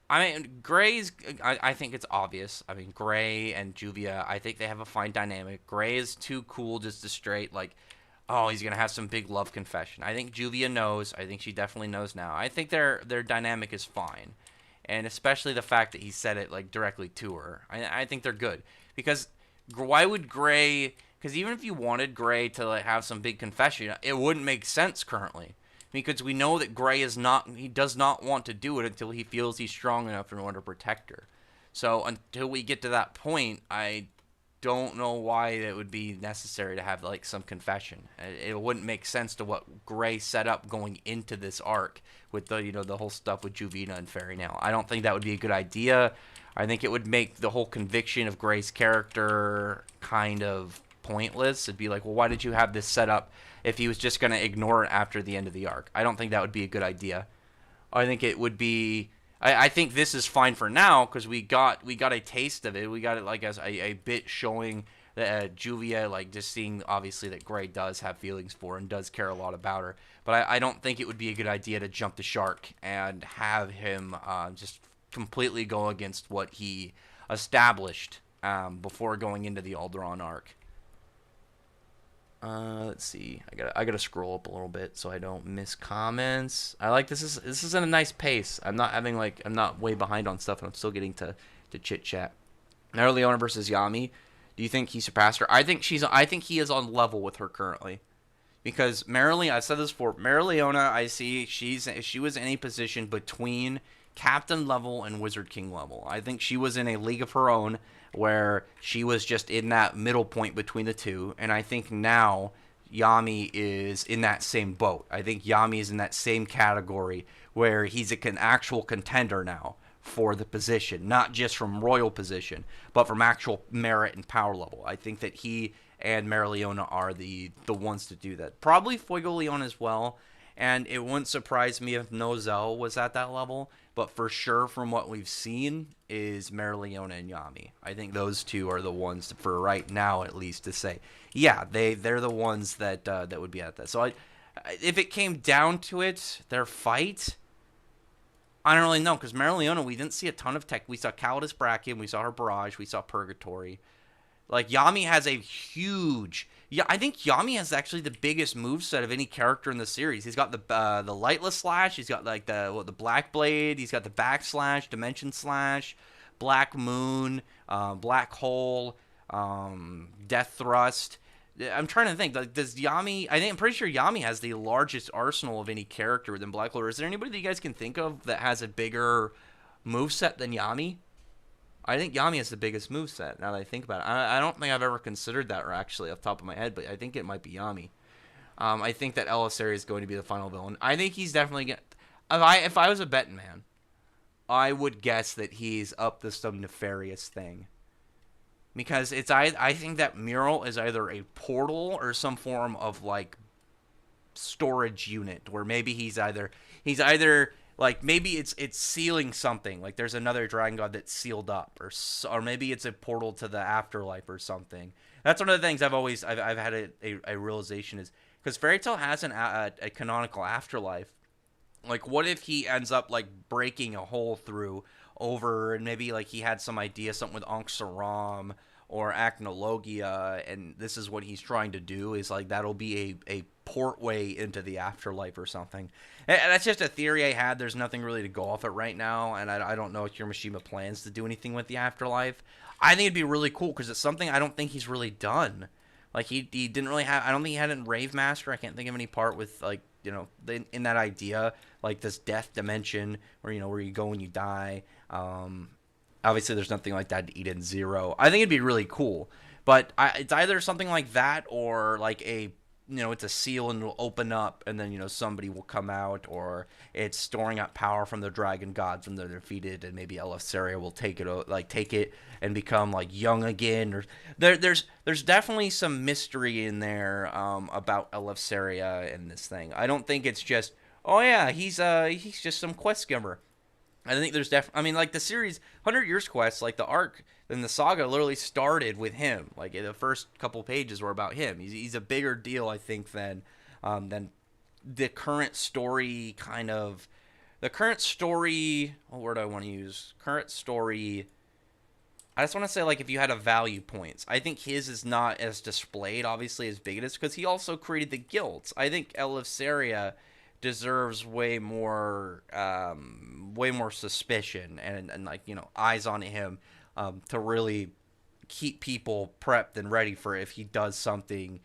I mean, Gray's, I think it's obvious. I mean, Gray and Juvia, I think they have a fine dynamic. Gray is too cool just to straight, like, oh, he's going to have some big love confession. I think Juvia knows. I think she definitely knows now. I think their dynamic is fine. And especially the fact that he said it, like, directly to her. I think they're good. Because why would Gray, because even if you wanted Gray to, like, have some big confession, it wouldn't make sense currently. Because we know that Gray he does not want to do it until he feels he's strong enough in order to protect her. So until we get to that point, I don't know why it would be necessary to have like some confession. It wouldn't make sense to what Gray set up going into this arc with the the whole stuff with Juvina and Fairy Nail. I don't think that would be a good idea. I think it would make the whole conviction of Gray's character kind of pointless. It'd be like, well, why did you have this set up if he was just going to ignore it after the end of the arc? I don't think that would be a good idea. I think it would be. I think this is fine for now because we got a taste of it. We got it like as a bit showing that Juvia, like just seeing obviously that Gray does have feelings for her and does care a lot about her. But I don't think it would be a good idea to jump the shark and have him just completely go against what he established before going into the Alderaan arc. Let's see. I gotta scroll up a little bit so I don't miss comments. I like this is at a nice pace. I'm not way behind on stuff, and I'm still getting to chit chat. Leona versus Yami. Do you think he surpassed her? I think he is on level with her currently. Because I said this before, Leona, I see she was in a position between Captain level and Wizard King level. I think she was in a league of her own where she was just in that middle point between the two, and I think now Yami is in that same boat. I think Yami is in that same category where he's an actual contender now for the position, not just from royal position, but from actual merit and power level. I think that he and Leona are the ones to do that. Probably Fuego Leon as well, and it wouldn't surprise me if Nozel was at that level. But for sure, from what we've seen, is Leona and Yami. I think those two are the ones, for right now at least, to say, yeah, they're the ones that would be at that. So if it came down to it, their fight, I don't really know. Because Leona, we didn't see a ton of tech. We saw Calidus Bracken, we saw her Barrage, we saw Purgatory. Like, Yami has a huge... Yeah, I think Yami has actually the biggest moveset of any character in the series. He's got the Lightless Slash. He's got, like, the Black Blade. He's got the Back Slash, Dimension Slash, Black Moon, Black Hole, Death Thrust. I'm trying to think. Like, does Yami... I'm pretty sure Yami has the largest arsenal of any character within Black Clover. Is there anybody that you guys can think of that has a bigger moveset than Yami? I think Yami has the biggest moveset, now that I think about it. I don't think I've ever considered that, actually, off the top of my head, but I think it might be Yami. I think that Elisari is going to be the final villain. I think he's definitely going to... If I was a betting man, I would guess that he's up to some nefarious thing. Because I think that mural is either a portal or some form of, like, storage unit, where maybe he's either like, maybe it's sealing something. Like, there's another dragon god that's sealed up, or maybe it's a portal to the afterlife or something. That's one of the things I've had a realization is, because Fairy Tail has a canonical afterlife. Like, what if he ends up, like, breaking a hole through over, and maybe, like, he had some idea, something with Ankh-Saram or Acnologia, and this is what he's trying to do, is, like, that'll be a portway into the afterlife or something. And that's just a theory I had. There's nothing really to go off it right now, and I don't know if Kirishima plans to do anything with the afterlife. I think it'd be really cool, because it's something I don't think he's really done. Like, he didn't really have... I don't think he had it in Rave Master. I can't think of any part with, like, in that idea, like this death dimension, where, where you go when you die. Obviously, there's nothing like that to Eden Zero. I think it'd be really cool. But it's either something like that, or like it's a seal and it'll open up, and then, somebody will come out, or it's storing up power from the dragon gods when they're defeated, and maybe Elisari will take it and become, like, young again. Or there's definitely some mystery in there about Elisari and this thing. I don't think it's just, oh yeah, he's just some quest giver. I think there's like the series 100 Years Quest, like the arc, then the saga literally started with him. Like the first couple pages were about him. He's a bigger deal, I think, than the current story kind of the current story. What word do I want to use? Current story. I just want to say, like, if you had a value points, I think his is not as displayed, obviously, as big as because he also created the guilds. I think Eleftheria deserves way more suspicion and like eyes on him to really keep people prepped and ready for if he does something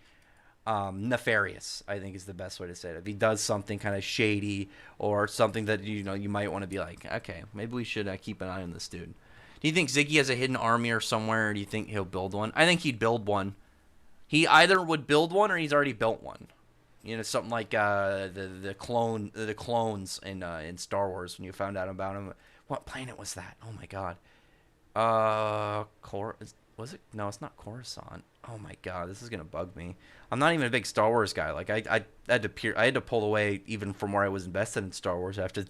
nefarious. I think is the best way to say it. If he does something kind of shady or something that you might want to be like, okay, maybe we should keep an eye on this dude. Do you think Ziggy has a hidden army or somewhere, or do you think he'll build one? I think he'd build one. He either would build one or he's already built one. Something like the clones in Star Wars when you found out about him. What planet was that? Oh my god. Was it? No, it's not Coruscant. Oh my god, this is gonna bug me. I'm not even a big Star Wars guy. Like I had to pull away even from where I was invested in Star Wars after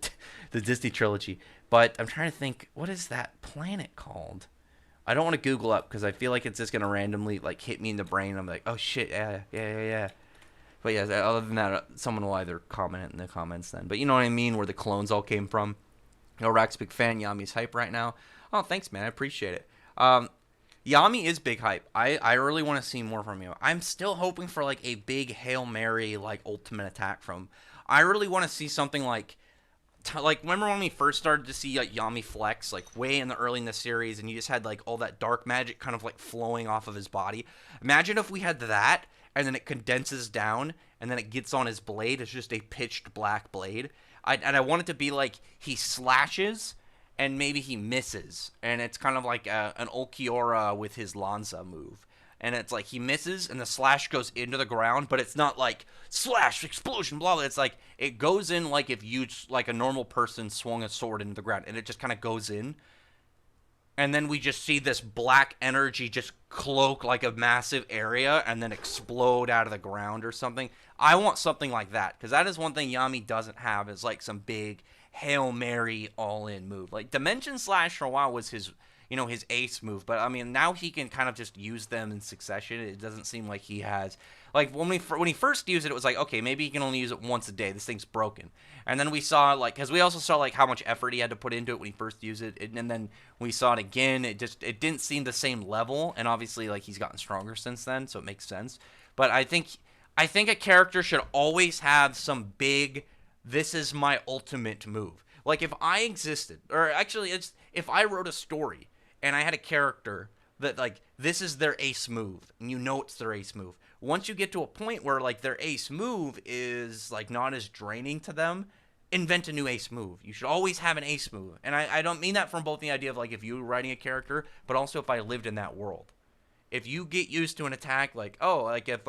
the Disney trilogy. But I'm trying to think, what is that planet called? I don't want to Google up because I feel like it's just gonna randomly like hit me in the brain. I'm like, oh shit, yeah. But yeah, other than that, someone will either comment it in the comments then. But you know what I mean, where the clones all came from. Rack's a big fan. Yami's hype right now. Oh, thanks, man. I appreciate it. Yami is big hype. I really want to see more from you. I'm still hoping for like a big Hail Mary like ultimate attack from. I really want to see something like remember when we first started to see like Yami flex like way in the series, and you just had like all that dark magic kind of like flowing off of his body. Imagine if we had that, and then it condenses down, and then it gets on his blade. It's just a pitched black blade. I want it to be like he slashes, and maybe he misses, and it's kind of like an Ulquiorra with his Lanza move. And it's like he misses, and the slash goes into the ground, but it's not like slash, explosion, blah, blah. It's like it goes in like if you, like a normal person swung a sword into the ground, and it just kind of goes in. And then we just see this black energy just cloak like a massive area and then explode out of the ground or something. I want something like that, because that is one thing Yami doesn't have, is like some big Hail Mary all-in move. Like Dimension Slash for a while was his ace move, but I mean now he can kind of just use them in succession. It doesn't seem like he has like when he first used it was like, okay, maybe he can only use it once a day. This thing's broken. And then we saw like, because we also saw like how much effort he had to put into it when he first used it, and then we saw it again. It didn't seem the same level, and obviously like he's gotten stronger since then, so it makes sense. But I think a character should always have some big, this is my ultimate move. Like if I existed, or actually it's if I wrote a story and I had a character that like this is their ace move, and it's their ace move. Once you get to a point where like their ace move is like not as draining to them, invent a new ace move. You should always have an ace move. And I don't mean that from both the idea of like if you were writing a character, but also if I lived in that world. If you get used to an attack, like if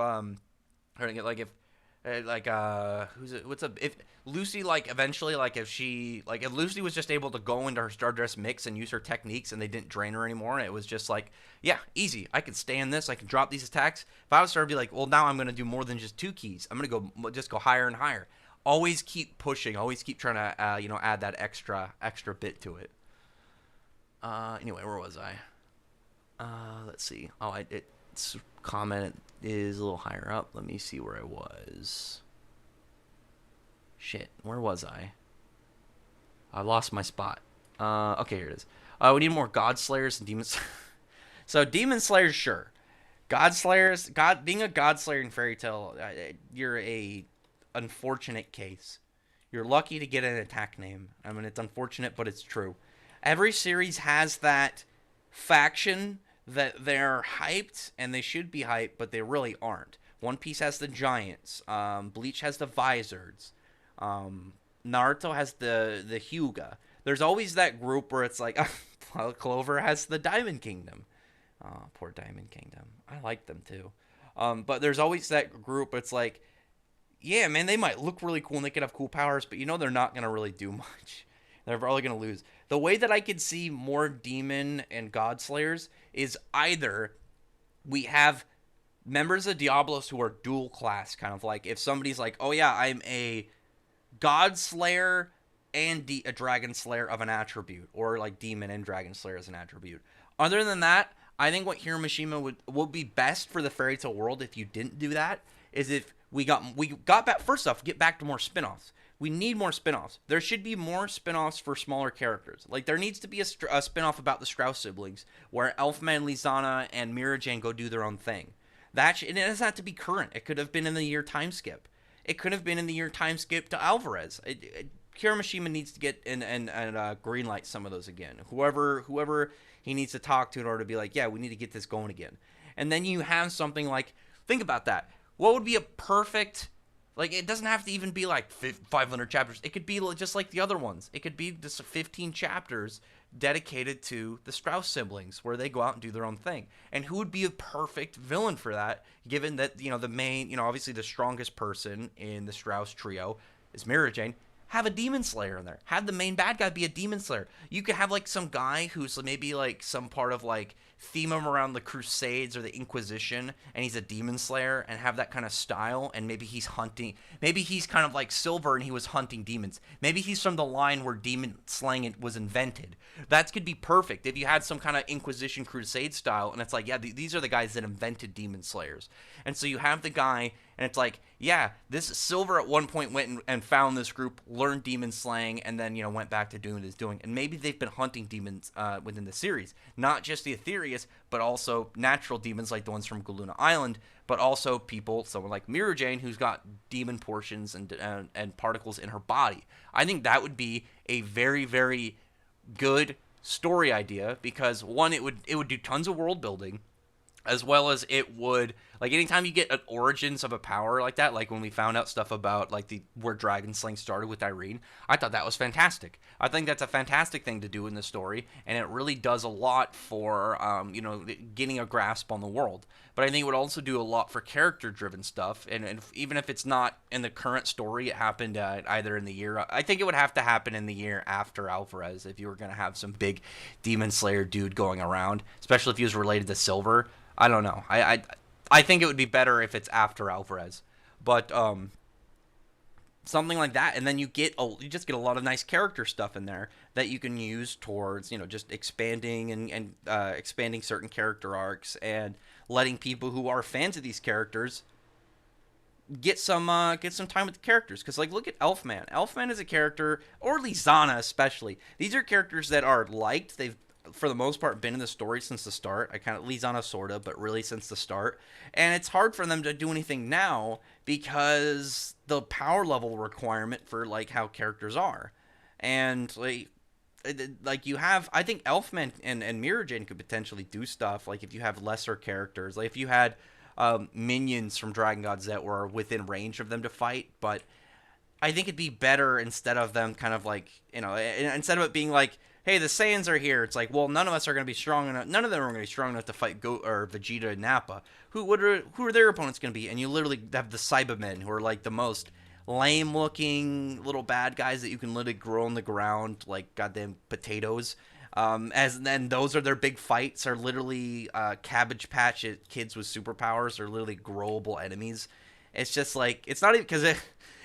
Lucy like eventually like if Lucy was just able to go into her Stardust mix and use her techniques and they didn't drain her anymore, and it was just like, yeah, easy, I can stay in this, I can drop these attacks. If I was to be like, well, now I'm gonna do more than just 2 keys, I'm gonna go higher and higher. Always keep pushing, always keep trying to add that extra bit to it. Anyway, where was I? Let's see. It's comment is a little higher up. Let me see where I was. Shit, where was I? I lost my spot. Okay, here it is. We need more God Slayers and Demon. So Demon Slayers, sure. God Slayers, being a God Slayer in Fairy Tail, you're a unfortunate case. You're lucky to get an attack name. I mean, it's unfortunate, but it's true. Every series has that faction that they're hyped, and they should be hyped, but they really aren't. One Piece has the Giants. Bleach has the Vizards. Naruto has the Hyuga. There's always that group where it's like, Clover has the Diamond Kingdom. Oh, poor Diamond Kingdom. I like them too. But there's always that group. It's like, yeah, man, they might look really cool and they could have cool powers, but they're not going to really do much. They're probably going to lose. The way that I could see more Demon and God Slayers is either we have members of Diablos who are dual class, kind of like if somebody's like, oh yeah, I'm a God Slayer and a Dragon Slayer of an attribute, or like Demon and Dragon Slayer as an attribute. Other than that, I think what Hiro Mishima would be best for the fairy tale world if you didn't do that is if we got back. First off, get back to more spin-offs. We need more spin-offs. There should be more spin-offs for smaller characters. Like there needs to be a spin-off about the Strauss siblings where Elfman, Lizana, and Mira Jane go do their own thing. It doesn't have to be current. It could have been in the year time skip. It could have been in the year time skip to Alvarez. Kirishima needs to get and green light some of those again. Whoever he needs to talk to in order to be like, yeah, we need to get this going again. And then you have something like, think about that. What would be a perfect, like, it doesn't have to even be like 500 chapters. It could be just like the other ones. It could be just 15 chapters dedicated to the Strauss siblings where they go out and do their own thing. And who would be a perfect villain for that, given that, the main, obviously the strongest person in the Strauss trio is Mira Jane. Have a demon slayer in there. Have the main bad guy be a demon slayer. You could have like some guy who's maybe like some part of like theme him around the Crusades or the Inquisition, and he's a demon slayer, and have that kind of style. And maybe he's hunting. Maybe he's kind of like Silver, and he was hunting demons. Maybe he's from the line where demon slaying was invented. That could be perfect if you had some kind of Inquisition Crusade style, and it's like, yeah, these are the guys that invented demon slayers. And so you have the guy. And it's like, yeah, this Silver at one point went and found this group, learned demon slaying, and then, went back to doing what he's doing. And maybe they've been hunting demons within the series. Not just the Aetherius, but also natural demons like the ones from Galuna Island, but also people, someone like Mira Jane, who's got demon portions and particles in her body. I think that would be a very, very good story idea because, one, it would do tons of world building, as well as it would, like, anytime you get an origins of a power like that, like when we found out stuff about like where Dragon Slaying started with Irene, I thought that was fantastic. I think that's a fantastic thing to do in the story, and it really does a lot for getting a grasp on the world. But I think it would also do a lot for character-driven stuff, and even if it's not in the current story, it happened either in the year. I think it would have to happen in the year after Alvarez if you were going to have some big Demon Slayer dude going around, especially if he was related to Silver. I don't know. I think it would be better if it's after Alvarez, but something like that, and then you just get a lot of nice character stuff in there that you can use towards just expanding and expanding certain character arcs and letting people who are fans of these characters get some time with the characters. Because like look at Elfman. Elfman is a character, or Lizana especially. These are characters that are liked. They've for the most part been in the story since the start. I kind of Lizana sorta, but really since the start. And it's hard for them to do anything now because the power level requirement for like how characters are. And like you have, I think Elfman and Mira Jane could potentially do stuff like if you have lesser characters, like if you had minions from Dragon Gods that were within range of them to fight. But I think it'd be better instead of them kind of like, instead of it being like, hey, the Saiyans are here. It's like, well, none of us are going to be strong enough. None of them are going to be strong enough to fight or Vegeta and Nappa. Who are their opponents going to be? And you literally have the Cybermen, who are like the most lame-looking little bad guys that you can literally grow on the ground like goddamn potatoes. As then those are their big fights. Are literally Cabbage Patch kids with superpowers. Are literally growable enemies. It's just like it's not even because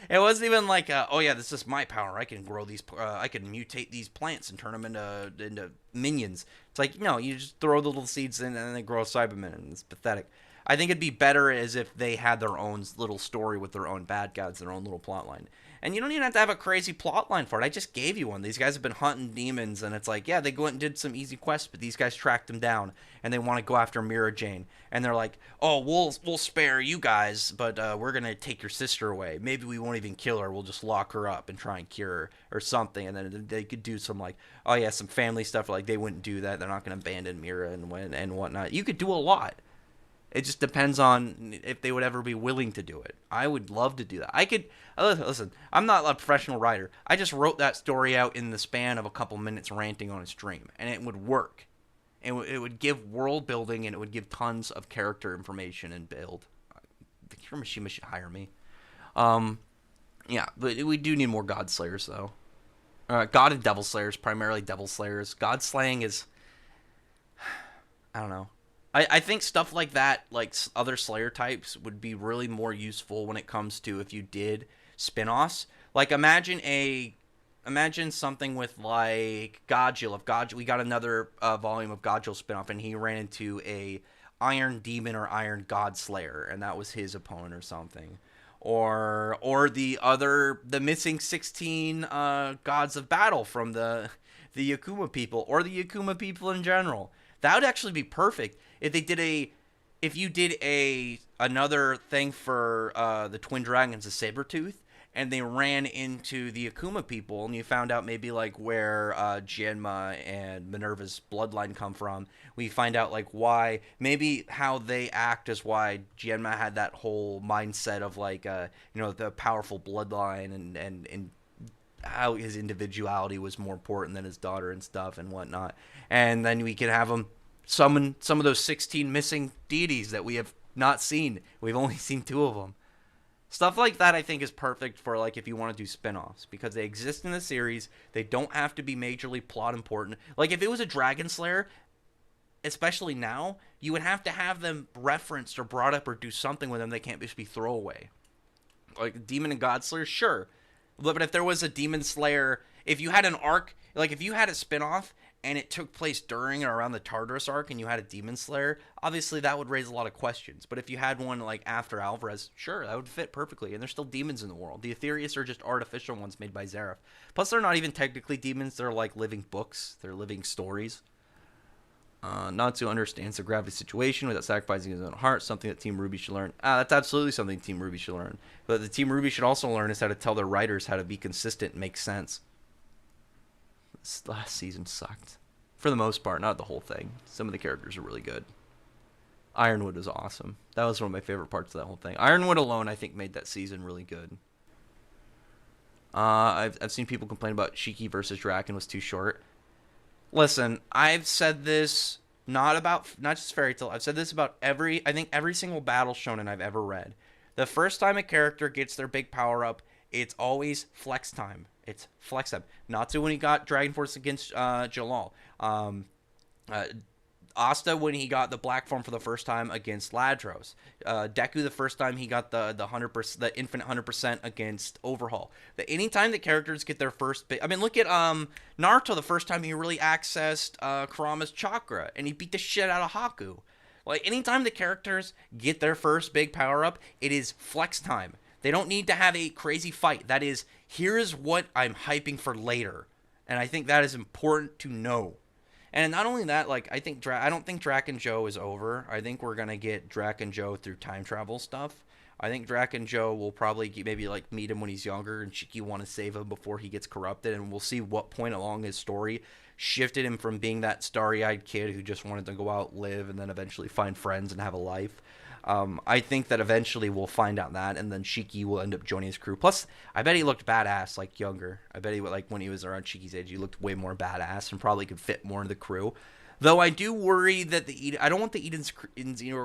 it wasn't even like, oh yeah, this is my power. I can grow these, I can mutate these plants and turn them into minions. It's like, no, you just throw the little seeds in and they grow Cybermen, and it's pathetic. I think it'd be better as if they had their own little story with their own bad guys, their own little plot line. And you don't even have to have a crazy plot line for it. I just gave you one. These guys have been hunting demons, and it's like, yeah, they go out and did some easy quests, but these guys tracked them down, and they want to go after Mira Jane. And they're like, oh, we'll spare you guys, but we're going to take your sister away. Maybe we won't even kill her. We'll just lock her up and try and cure her or something. And then they could do some, like, oh, yeah, some family stuff. Like, they wouldn't do that. They're not going to abandon Mira and whatnot. You could do a lot. It just depends on if they would ever be willing to do it. I would love to do that. I could listen. I'm not a professional writer. I just wrote that story out in the span of a couple minutes, ranting on a stream, and it would work. It would give world building, and it would give tons of character information and build. Mishima should hire me. Yeah, but we do need more God Slayers though. God and Devil Slayers, primarily Devil Slayers. God Slaying is, I don't know. I think stuff like that, like other Slayer types, would be really more useful when it comes to if you did spin-offs. Like, imagine a imagine something with like Godzilla. If God, we got another volume of Godzilla spinoff, and he ran into a Iron Demon or Iron God Slayer, and that was his opponent or something. Or the missing 16 gods of battle from the Yakuma people, or the Yakuma people in general. That would actually be perfect if they did a if you did a another thing for the Twin Dragons of Sabretooth, and they ran into the Akuma people, and you found out maybe like where Jianma and Minerva's bloodline come from. We find out like why, maybe how they act is why Jianma had that whole mindset of like the powerful bloodline, and how his individuality was more important than his daughter and stuff and whatnot. And then we can have him summon some of those 16 missing deities that we have not seen. We've only seen two of them. Stuff like that I think is perfect for like if you want to do spin-offs, because they exist in the series. They don't have to be majorly plot important. Like if it was a Dragon Slayer, especially now, you would have to have them referenced or brought up or do something with them. They can't just be throwaway. Like Demon and God Slayer, sure. But if there was a Demon Slayer, if you had an arc, like if you had a spin-off and it took place during or around the Tartarus arc and you had a Demon Slayer, obviously that would raise a lot of questions. But if you had one like after Alvarez, sure, that would fit perfectly. And there's still demons in the world. The Aetherius are just artificial ones made by Zareth. Plus, they're not even technically demons. They're like living books. They're living stories. Natsu understands the gravity situation without sacrificing his own heart, something that Team Ruby should learn. That's absolutely something Team Ruby should learn. But the Team Ruby should also learn is how to tell their writers how to be consistent and make sense. This last season sucked. For the most part, not the whole thing. Some of the characters are really good. Ironwood was awesome. That was one of my favorite parts of that whole thing. Ironwood alone, I think, made that season really good. I've seen people complain about Shiki versus Draken was too short. Listen, I've said this not just Fairy Tail. I've said this about every single battle shonen I've ever read. The first time a character gets their big power up, it's always flex time. It's flex time. Natsu when he got Dragon Force against Jellal. Asta when he got the black form for the first time against Ladros. Deku the first time he got the 100%, the infinite 100% against Overhaul. Anytime the characters get their first big, I mean, look at Naruto the first time he really accessed Kurama's chakra and he beat the shit out of Haku. Like anytime the characters get their first big power up, it is flex time. They don't need to have a crazy fight. That is, here's what I'm hyping for later, and I think that is important to know. And not only that, like I don't think Draken Joe is over. I think we're gonna get Draken Joe through time travel stuff. I think Draken Joe will probably maybe like meet him when he's younger, and Shiki want to save him before he gets corrupted, and we'll see what point along his story shifted him from being that starry-eyed kid who just wanted to go out, live, and then eventually find friends and have a life. I think that eventually we'll find out that, and then Shiki will end up joining his crew. Plus, I bet he looked badass, like, younger. I bet he, like, when he was around Shiki's age, he looked way more badass and probably could fit more into the crew. Though I do worry that I don't want the Eden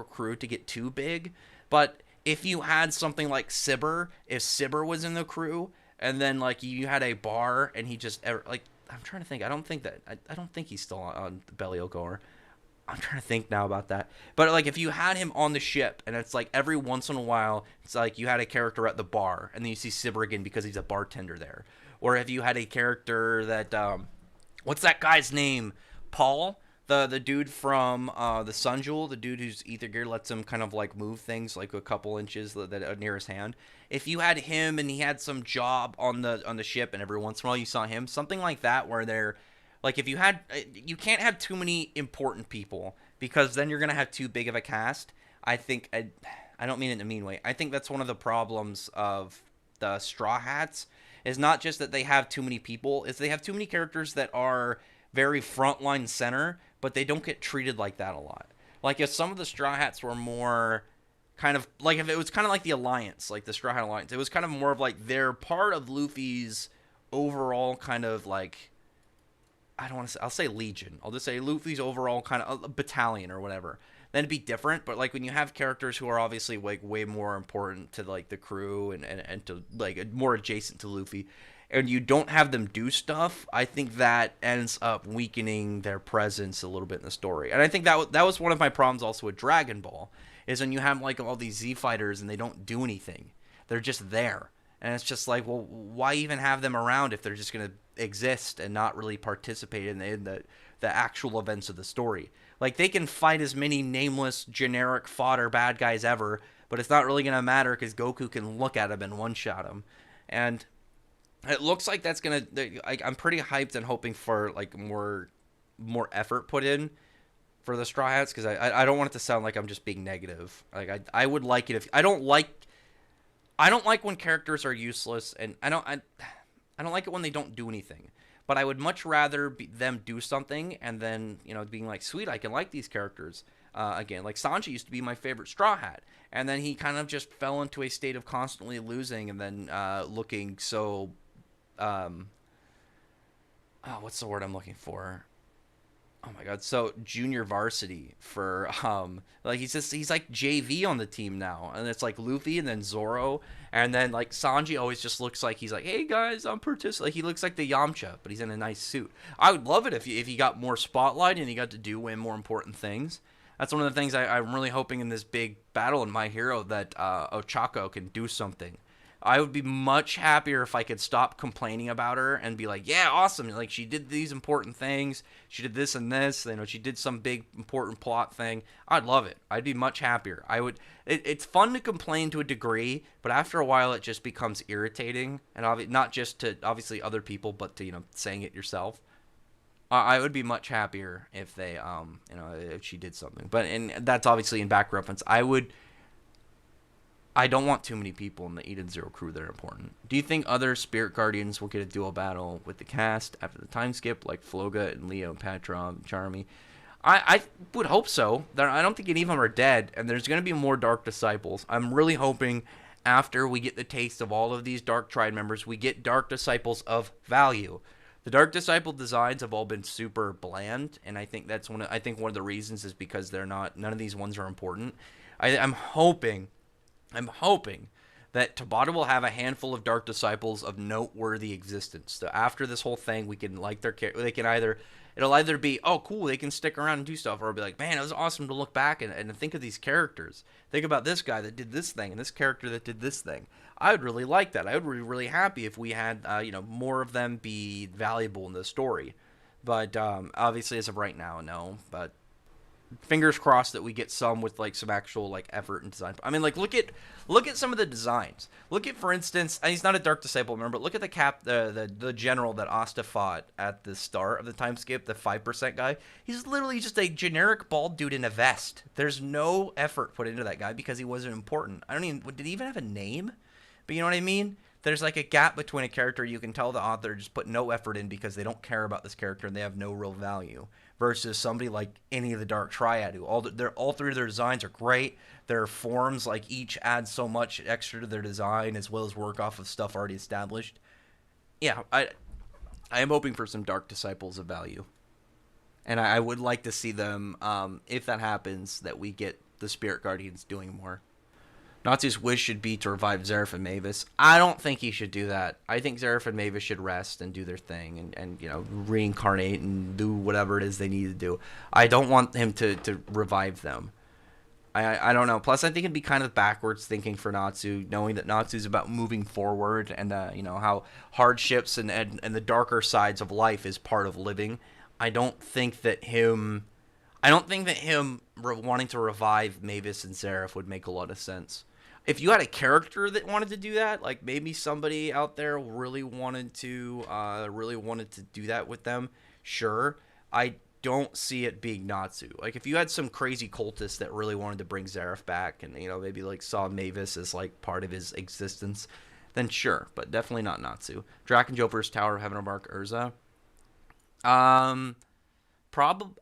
crew to get too big, but if you had something like Sibber, if Sibber was in the crew, and then, like, you had a bar, and he just, like, I'm trying to think. I don't think he's still on Belly Ogor. I'm trying to think now about that. But, like, if you had him on the ship, and it's, like, every once in a while, it's like you had a character at the bar, and then you see Sibber again because he's a bartender there. Or if you had a character that, what's that guy's name? Paul? The dude from the Sun Jewel, the dude whose ether gear lets him kind of, like, move things, like, a couple inches that near his hand. If you had him and he had some job on the ship, and every once in a while you saw him, something like that where they're, like, if you had, you can't have too many important people, because then you're going to have too big of a cast. I think, I don't mean it in a mean way. I think that's one of the problems of the Straw Hats, is not just that they have too many people, is they have too many characters that are very frontline center, but they don't get treated like that a lot. Like, if some of the Straw Hats were more kind of, like, if it was kind of like the Alliance, like the Straw Hat Alliance, it was kind of more of, like, they're part of Luffy's overall kind of, like, I don't want to say, I'll say Legion. I'll just say Luffy's overall kind of battalion or whatever. Then it'd be different, but, like, when you have characters who are obviously, like, way more important to, like, the crew and to, like, more adjacent to Luffy, and you don't have them do stuff, I think that ends up weakening their presence a little bit in the story. And I think that was one of my problems also with Dragon Ball, is when you have, like, all these Z fighters and they don't do anything. They're just there. And it's just like, well, why even have them around if they're just going to exist and not really participate in the actual events of the story. Like, they can fight as many nameless, generic fodder bad guys ever, but it's not really going to matter because Goku can look at him and one-shot him. And it looks like that's going to... I'm pretty hyped and hoping for, like, more effort put in for the Straw Hats, because I don't want it to sound like I'm just being negative. Like, I would like it if... I don't like when characters are useless, and I don't like it when they don't do anything. But I would much rather them do something and then, being like, sweet, I can like these characters. Again, like Sanji used to be my favorite Straw Hat. And then he kind of just fell into a state of constantly losing and then looking so... what's the word I'm looking for? Oh my god, so junior varsity for like he's like JV on the team now, and it's like Luffy and then Zoro, and then like Sanji always just looks like he's like, hey guys, I'm participating. Like, he looks like the Yamcha, but he's in a nice suit. I would love it if he got more spotlight and he got to do way more important things. That's one of the things I'm really hoping in this big battle in My Hero, that Ochako can do something. I would be much happier if I could stop complaining about her and be like, yeah, awesome. Like, she did these important things. She did this and this. She did some big important plot thing. I'd love it. I'd be much happier. It's fun to complain to a degree, but after a while it just becomes irritating. And not just to, obviously, other people, but to, saying it yourself. I would be much happier if they, if she did something. But, and that's obviously in back reference. I don't want too many people in the Eden Zero crew that are important. Do you think other Spirit Guardians will get a dual battle with the cast after the time skip, like Floga and Leo and Patra and Charmy? I would hope so. I don't think any of them are dead, and there's going to be more Dark Disciples. I'm really hoping after we get the taste of all of these Dark Triad members, we get Dark Disciples of value. The Dark Disciple designs have all been super bland, and I think that's one of the reasons is because none of these ones are important. I'm hoping that Tabata will have a handful of Dark Disciples of noteworthy existence. So after this whole thing, we can like their character. It'll either be, oh, cool, they can stick around and do stuff, or it'll be like, man, it was awesome to look back and think of these characters. Think about this guy that did this thing and this character that did this thing. I would really like that. I would be really happy if we had, more of them be valuable in the story. But obviously, as of right now, no. But fingers crossed that we get some with like some actual like effort and design. I mean, like, look at some of the designs. Look at, for instance, he's not a Dark Disciple, remember, but look at the general that Asta fought at the start of the time skip, the 5% guy. He's literally just a generic bald dude in a vest. There's no effort put into that guy because he wasn't important. Did he even have a name? But you know what I mean? There's like a gap between a character. You can tell the author just put no effort in because they don't care about this character and they have no real value. Versus somebody like any of the Dark Triad, who all three of their designs are great. Their forms, like, each add so much extra to their design, as well as work off of stuff already established. Yeah, I am hoping for some Dark Disciples of value, and I would like to see them. If that happens, that we get the Spirit Guardians doing more. Natsu's wish should be to revive Zeref and Mavis. I don't think he should do that. I think Zeref and Mavis should rest and do their thing and reincarnate and do whatever it is they need to do. I don't want him to revive them. I don't know. Plus, I think it'd be kind of backwards thinking for Natsu, knowing that Natsu's about moving forward and how hardships and the darker sides of life is part of living. I don't think that him wanting to revive Mavis and Zeref would make a lot of sense. If you had a character that wanted to do that, like maybe somebody out there really wanted to do that with them, sure. I don't see it being Natsu. Like, if you had some crazy cultist that really wanted to bring Zeref back and maybe like saw Mavis as like part of his existence, then sure, but definitely not Natsu. Draken Joe versus Tower of Heaven or Mark Urza. Probably.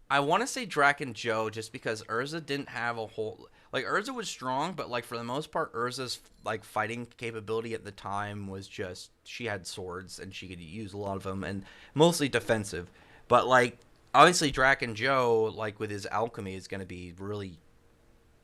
I want to say Draken Joe just because Urza didn't have a whole... Like, Urza was strong, but, like, for the most part, Urza's, like, fighting capability at the time was just... She had swords, and she could use a lot of them, and mostly defensive. But, like, obviously Draken Joe, like, with his alchemy, is going to be really,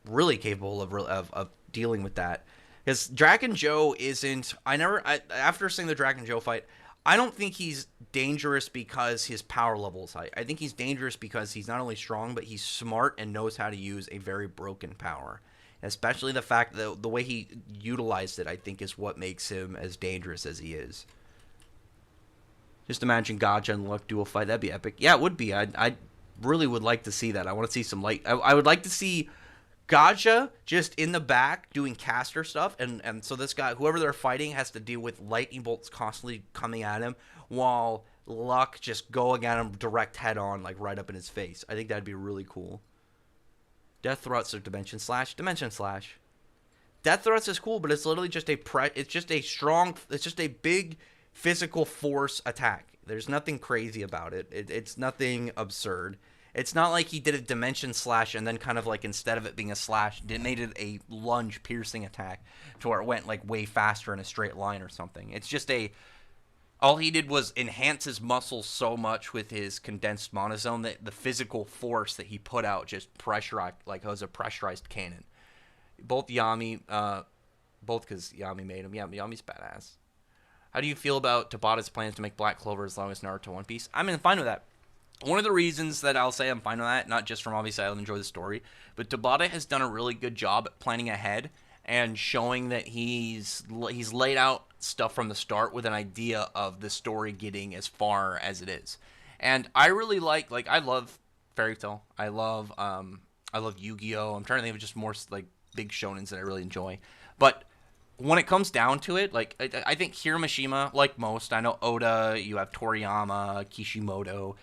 really capable of dealing with that. Because Draken Joe isn't... After seeing the Draken Joe fight... I don't think he's dangerous because his power level is high. I think he's dangerous because he's not only strong, but he's smart and knows how to use a very broken power. Especially the fact that the way he utilized it, I think, is what makes him as dangerous as he is. Just imagine Gacha and Luck dual fight. That'd be epic. Yeah, it would be. I really would like to see that. I want to see some light. I would like to see Gacha just in the back doing caster stuff, and so this guy, whoever they're fighting, has to deal with lightning bolts constantly coming at him, while Luck just going at him direct head on, like right up in his face. I think that'd be really cool. Death threats or dimension slash. Dimension slash. Death threats is cool, but it's literally just it's just a strong. It's just a big physical force attack. There's nothing crazy about it. It's nothing absurd. It's not like he did a dimension slash and then kind of like instead of it being a slash, it made it a lunge piercing attack to where it went like way faster in a straight line or something. It's just all he did was enhance his muscles so much with his condensed monozone that the physical force that he put out just pressurized, like it was a pressurized cannon. Both because Yami made him. Yeah, Yami's badass. How do you feel about Tabata's plans to make Black Clover as long as Naruto One Piece? I'm fine with that. One of the reasons that I'll say I'm fine with that, not just from obviously I enjoy the story, but Tabata has done a really good job at planning ahead and showing that he's laid out stuff from the start with an idea of the story getting as far as it is. And I really like I love Fairy Tail. I love Yu-Gi-Oh! I'm trying to think of just more like big shonens that I really enjoy. But when it comes down to it, like I think Hiramashima, like most, I know Oda, you have Toriyama, Kishimoto,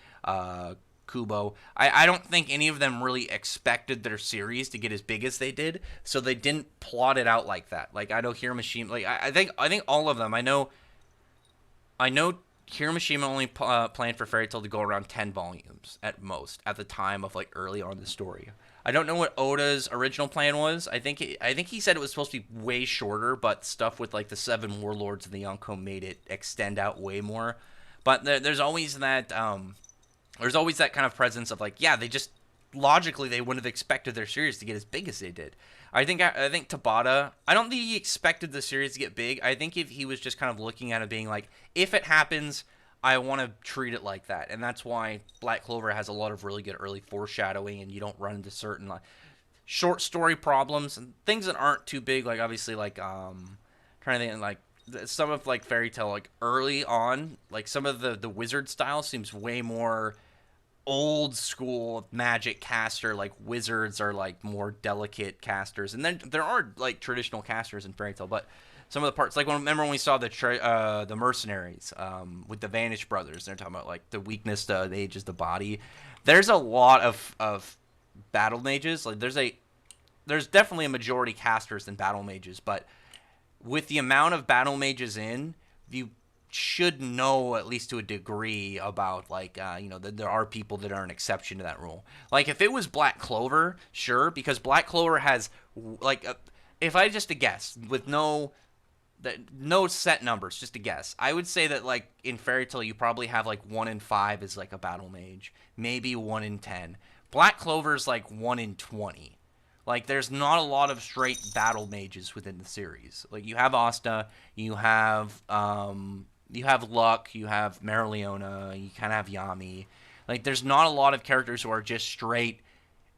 Kubo. I don't think any of them really expected their series to get as big as they did, so they didn't plot it out like that. Like I know Hiramashima, like I think all of them. I know Hiramashima only planned for Fairy Tail to go around 10 volumes at most at the time of like early on in the story. I don't know what Oda's original plan was. I think he said it was supposed to be way shorter, but stuff with like the 7 warlords and the Yonko made it extend out way more. But there's always that kind of presence of like, yeah, they just logically they wouldn't have expected their series to get as big as they did. I think Tabata, I don't think he expected the series to get big. I think if he was just kind of looking at it being like, if it happens, I want to treat it like that. And that's why Black Clover has a lot of really good early foreshadowing, and you don't run into certain like short story problems and things that aren't too big, like obviously like trying to think like some of like Fairy Tail, like early on, like some of the wizard style seems way more old school magic caster. Like wizards are like more delicate casters, and then there are like traditional casters in Fairy Tail, but some of the parts, like remember when we saw the mercenaries with the Vanish brothers, they're talking about like the weakness to the age is the body. There's a lot of battle mages. Like there's definitely a majority casters than battle mages, but with the amount of battle mages you should know at least to a degree about like that there are people that are an exception to that rule. Like if it was Black Clover, sure, because Black Clover has like if I just to guess with no set numbers, just a guess, I would say that like in Fairy Tail you probably have like 1 in 5 is like a battle mage, maybe 1 in 10. Black Clover's like 1 in 20. Like there's not a lot of straight battle mages within the series. Like you have Asta, you have Luck, you have Marileona, you kind of have Yami. Like there's not a lot of characters who are just straight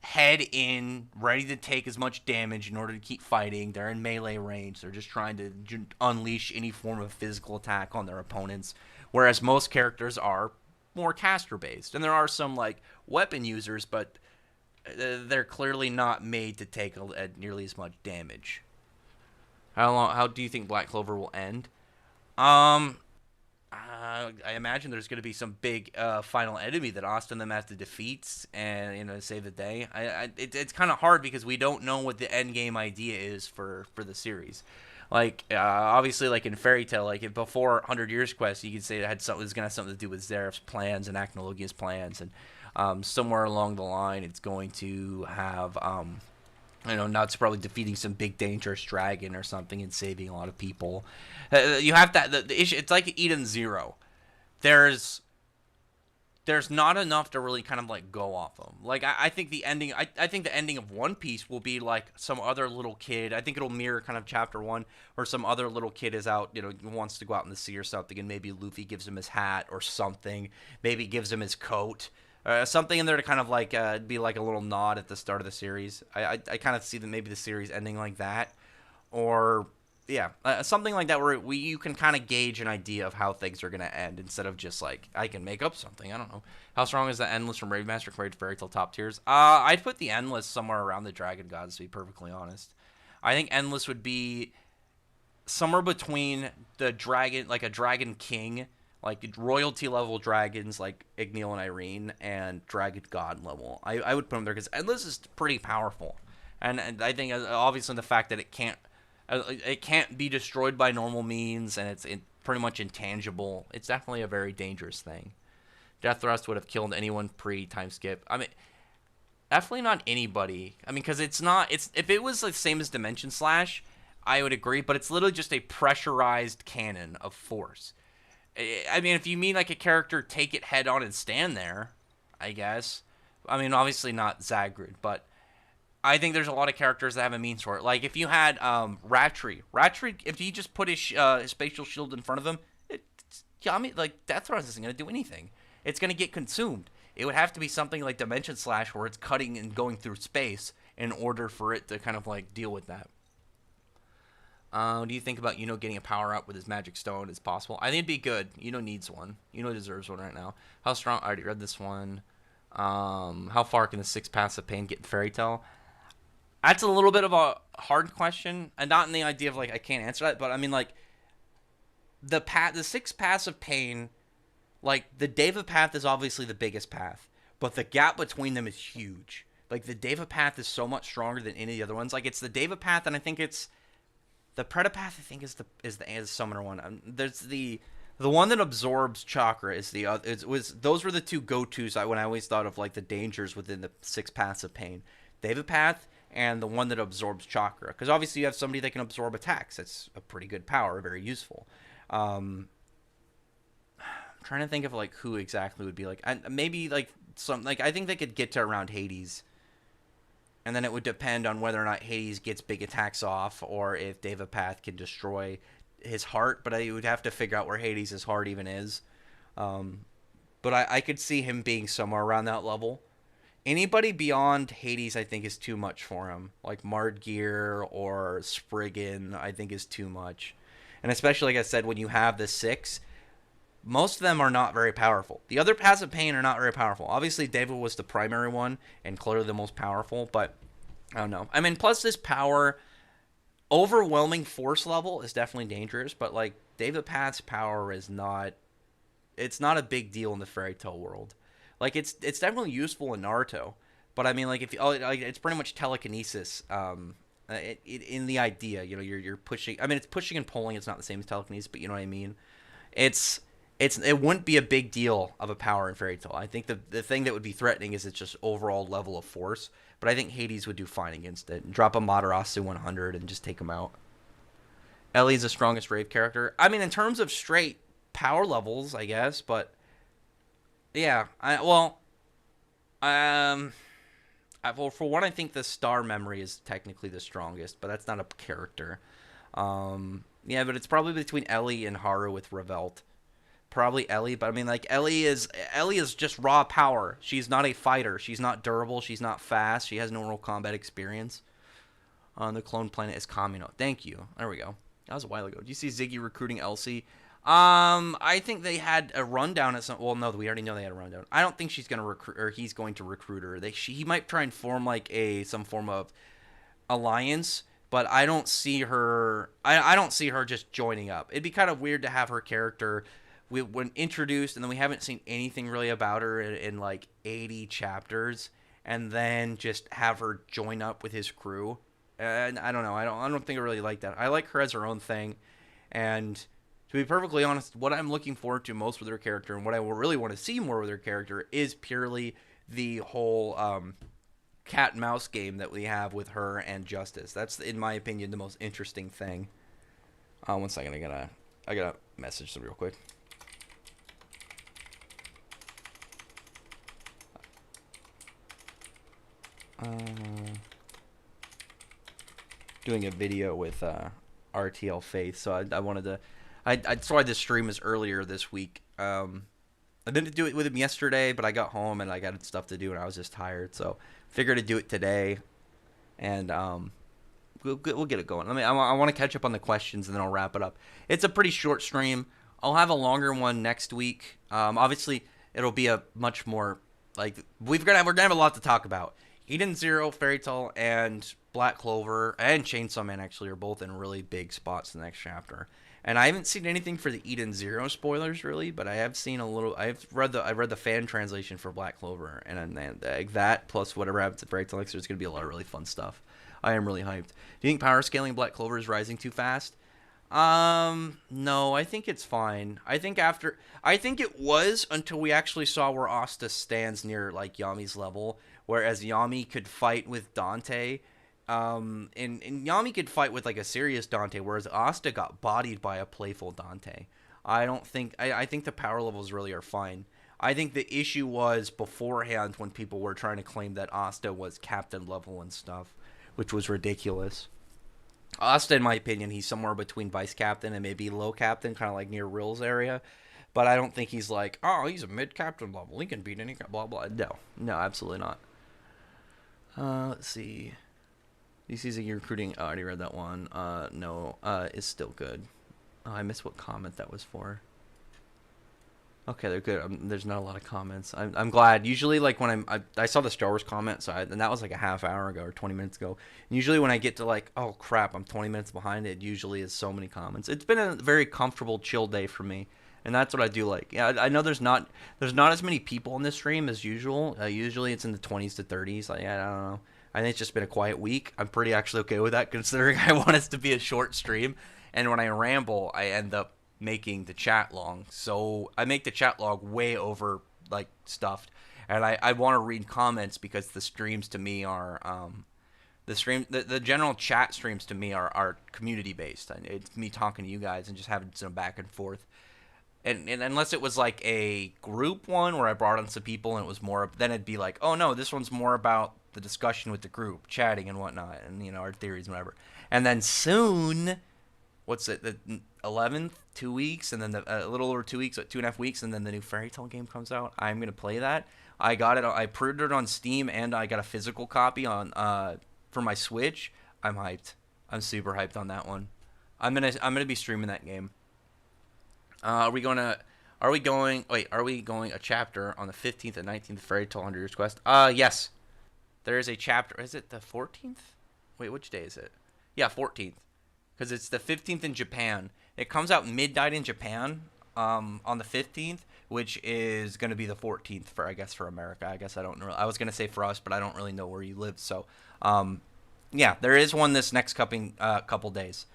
head in, ready to take as much damage in order to keep fighting. They're in melee range. They're just trying to unleash any form of physical attack on their opponents. Whereas most characters are more caster based, and there are some like weapon users, but they're clearly not made to take nearly as much damage. How do you think Black Clover will end? I imagine there's going to be some big final enemy that Austin and them have to defeat and save the day. It's kind of hard because we don't know what the end game idea is for the series. Like obviously, like in Fairy Tail, like before 100 Years Quest, you could say it was going to have something to do with Zeref's plans and Acnologia's plans, and somewhere along the line, it's going to have Nuts probably defeating some big dangerous dragon or something and saving a lot of people. You have that the issue. It's like Eden Zero. There's not enough to really kind of like go off of. Like I think the ending. I think the ending of One Piece will be like some other little kid. I think it'll mirror kind of chapter 1, where some other little kid is out, wants to go out in the sea or something, and maybe Luffy gives him his hat or something. Maybe gives him his coat. Something in there to kind of like be like a little nod at the start of the series. I kind of see that maybe the series ending like that, or yeah, something like that where you can kind of gauge an idea of how things are gonna end instead of just like I can make up something. I don't know. How strong is the Endless from Rave Master compared to Fairy Tail top tiers? I'd put the Endless somewhere around the Dragon Gods, to be perfectly honest. I think Endless would be somewhere between the dragon, like a Dragon King, like royalty level dragons like Igneel and Irene, and Dragon God level. I would put them there because Endless is pretty powerful, and I think obviously the fact that it can't be destroyed by normal means, and it's pretty much intangible. It's definitely a very dangerous thing. Death Thrust would have killed anyone pre-time skip. I mean, definitely not anybody. I mean, because it's not. It's if it was the same as Dimension Slash, I would agree. But it's literally just a pressurized cannon of force. I mean, if you mean like a character take it head on and stand there, I guess. I mean, obviously not Zagrid, but I think there's a lot of characters that have a means for it. Like if you had Rattree, if you just put his spatial shield in front of him, yeah, I mean, like Death Thrust isn't gonna do anything. It's gonna get consumed. It would have to be something like Dimension Slash, where it's cutting and going through space in order for it to kind of like deal with that. Do you think about getting a power up with his magic stone is possible? I think it'd be good. Needs one. Deserves one right now. How strong? I already read this one. How far can the 6 paths of pain get in Fairy Tail? That's a little bit of a hard question, and not in the idea of like I can't answer that, but I mean like the 6 paths of pain, like the Deva path is obviously the biggest path, but the gap between them is huge. Like the Deva path is so much stronger than any of the other ones. Like it's the Deva path, and I think it's the Predapath. I think is the summoner one. There's the one that absorbs chakra is the other. Those were the two go-tos when I always thought of like the dangers within the 6 paths of pain. Deva path and the one that absorbs chakra, because obviously you have somebody that can absorb attacks. That's a pretty good power, very useful. I'm trying to think of like who exactly would be like, and maybe like some like I think they could get to around Hades, and then it would depend on whether or not Hades gets big attacks off, or if Devapath can destroy his heart. But I would have to figure out where Hades' heart even is. But I could see him being somewhere around that level. Anybody beyond Hades, I think, is too much for him. Like Mardgear or Spriggan, I think is too much. And especially, like I said, when you have the 6, most of them are not very powerful. The other passive pain are not very powerful. Obviously, Deva was the primary one and clearly the most powerful, but I don't know. I mean, plus this power, overwhelming force level is definitely dangerous, but like Deva Path's power is not, it's not a big deal in the Fairy Tail world. Like it's definitely useful in Naruto, but I mean like it's pretty much telekinesis. In the idea, you're pushing. I mean, it's pushing and pulling. It's not the same as telekinesis, but you know what I mean. It wouldn't be a big deal of a power in Fairy Tail. I think the thing that would be threatening is its just overall level of force. But I think Hades would do fine against it. Drop a Matarasu 100 and just take him out. Ellie's the strongest Rave character. I mean, in terms of straight power levels, I guess, but yeah, well, for one, I think the Star Memory is technically the strongest, but that's not a character. Yeah, but it's probably between Ellie and Haru with Revolt. Probably Ellie, but I mean, like Ellie is just raw power. She's not a fighter. She's not durable. She's not fast. She has no real combat experience. The clone planet is Kamino. Thank you. There we go. That was a while ago. Do you see Ziggy recruiting Elsie? I think they had a rundown at some. Well, no, we already know they had a rundown. I don't think she's gonna recruit, or he's going to recruit her. He might try and form like some form of alliance, but I don't see her. I don't see her just joining up. It'd be kind of weird to have her character when introduced, and then we haven't seen anything really about her in like 80 chapters, and then just have her join up with his crew. And I don't know. I don't think I really like that. I like her as her own thing, and to be perfectly honest, what I'm looking forward to most with her character, and what I really want to see more with her character, is purely the whole cat and mouse game that we have with her and Justice. That's, in my opinion, the most interesting thing. 1 second, I gotta message them real quick. Doing a video with RTL Faith, so I wanted to. I saw this stream as earlier this week. I didn't do it with him yesterday, but I got home and I got stuff to do, and I was just tired, so figured to do it today. And we'll get it going. I want to catch up on the questions and then I'll wrap it up. It's a pretty short stream. I'll have a longer one next week. Obviously, it'll be a much more like we're gonna have a lot to talk about. Eden Zero, Fairy Tale, and Black Clover and Chainsaw Man actually are both in really big spots in the next chapter. And I haven't seen anything for the Eden Zero spoilers really, but I have seen a little. I read the fan translation for Black Clover, and that plus whatever happens at Fairy Tale Next, there's gonna be a lot of really fun stuff. I am really hyped. Do you think power scaling Black Clover is rising too fast? No, I think it's fine. I think it was until we actually saw where Asta stands near like Yami's level, whereas Yami could fight with Dante. And Yami could fight with like a serious Dante, whereas Asta got bodied by a playful Dante. I think the power levels really are fine. I think the issue was beforehand when people were trying to claim that Asta was captain level and stuff, which was ridiculous. Asta, in my opinion, he's somewhere between vice captain and maybe low captain, kind of like near Rill's area. But I don't think he's like, oh, he's a mid captain level. He can beat any blah blah. No, absolutely not. Let's see. DC Ziggy recruiting. Oh, I already read that one. No, it's still good. Oh, I missed what comment that was for. Okay, they're good. There's not a lot of comments. I'm glad. Usually, like when I saw the Star Wars comment, and that was like a half hour ago or 20 minutes ago. And usually when I get to like, oh crap, I'm 20 minutes behind, it usually is so many comments. It's been a very comfortable, chill day for me, and that's what I do like. Yeah, I know there's not as many people in this stream as usual. Usually it's in the 20s to 30s. Like I don't know. I think it's just been a quiet week. I'm pretty actually okay with that, considering I want us to be a short stream, and when I ramble, I end up making the chat long. So I make the chat log way over like stuffed, and I want to read comments because the streams to me are the general chat streams to me are community based. It's me talking to you guys and just having some back and forth. And unless it was like a group one where I brought on some people and it was more, then it'd be like, oh no, this one's more about the discussion with the group, chatting and whatnot, and our theories and whatever. And then soon, what's it, the 11th, 2 weeks, and then a little over 2 weeks, 2.5 weeks, and then the new Fairy Tale game comes out. I'm gonna play that. I got it. I pre-ordered it on Steam, and I got a physical copy on for my Switch. I'm hyped. I'm super hyped on that one. I'm gonna be streaming that game. Are we going a chapter on the 15th and 19th of Fairy Tale 100 Years Quest? Yes. There is a chapter. Is it the 14th? Wait, which day is it? Yeah, 14th. Because it's the 15th in Japan. It comes out midnight in Japan on the 15th, which is going to be the 14th for America. I guess I don't know. I was going to say for us, but I don't really know where you live. So, yeah, there is one this next couple days.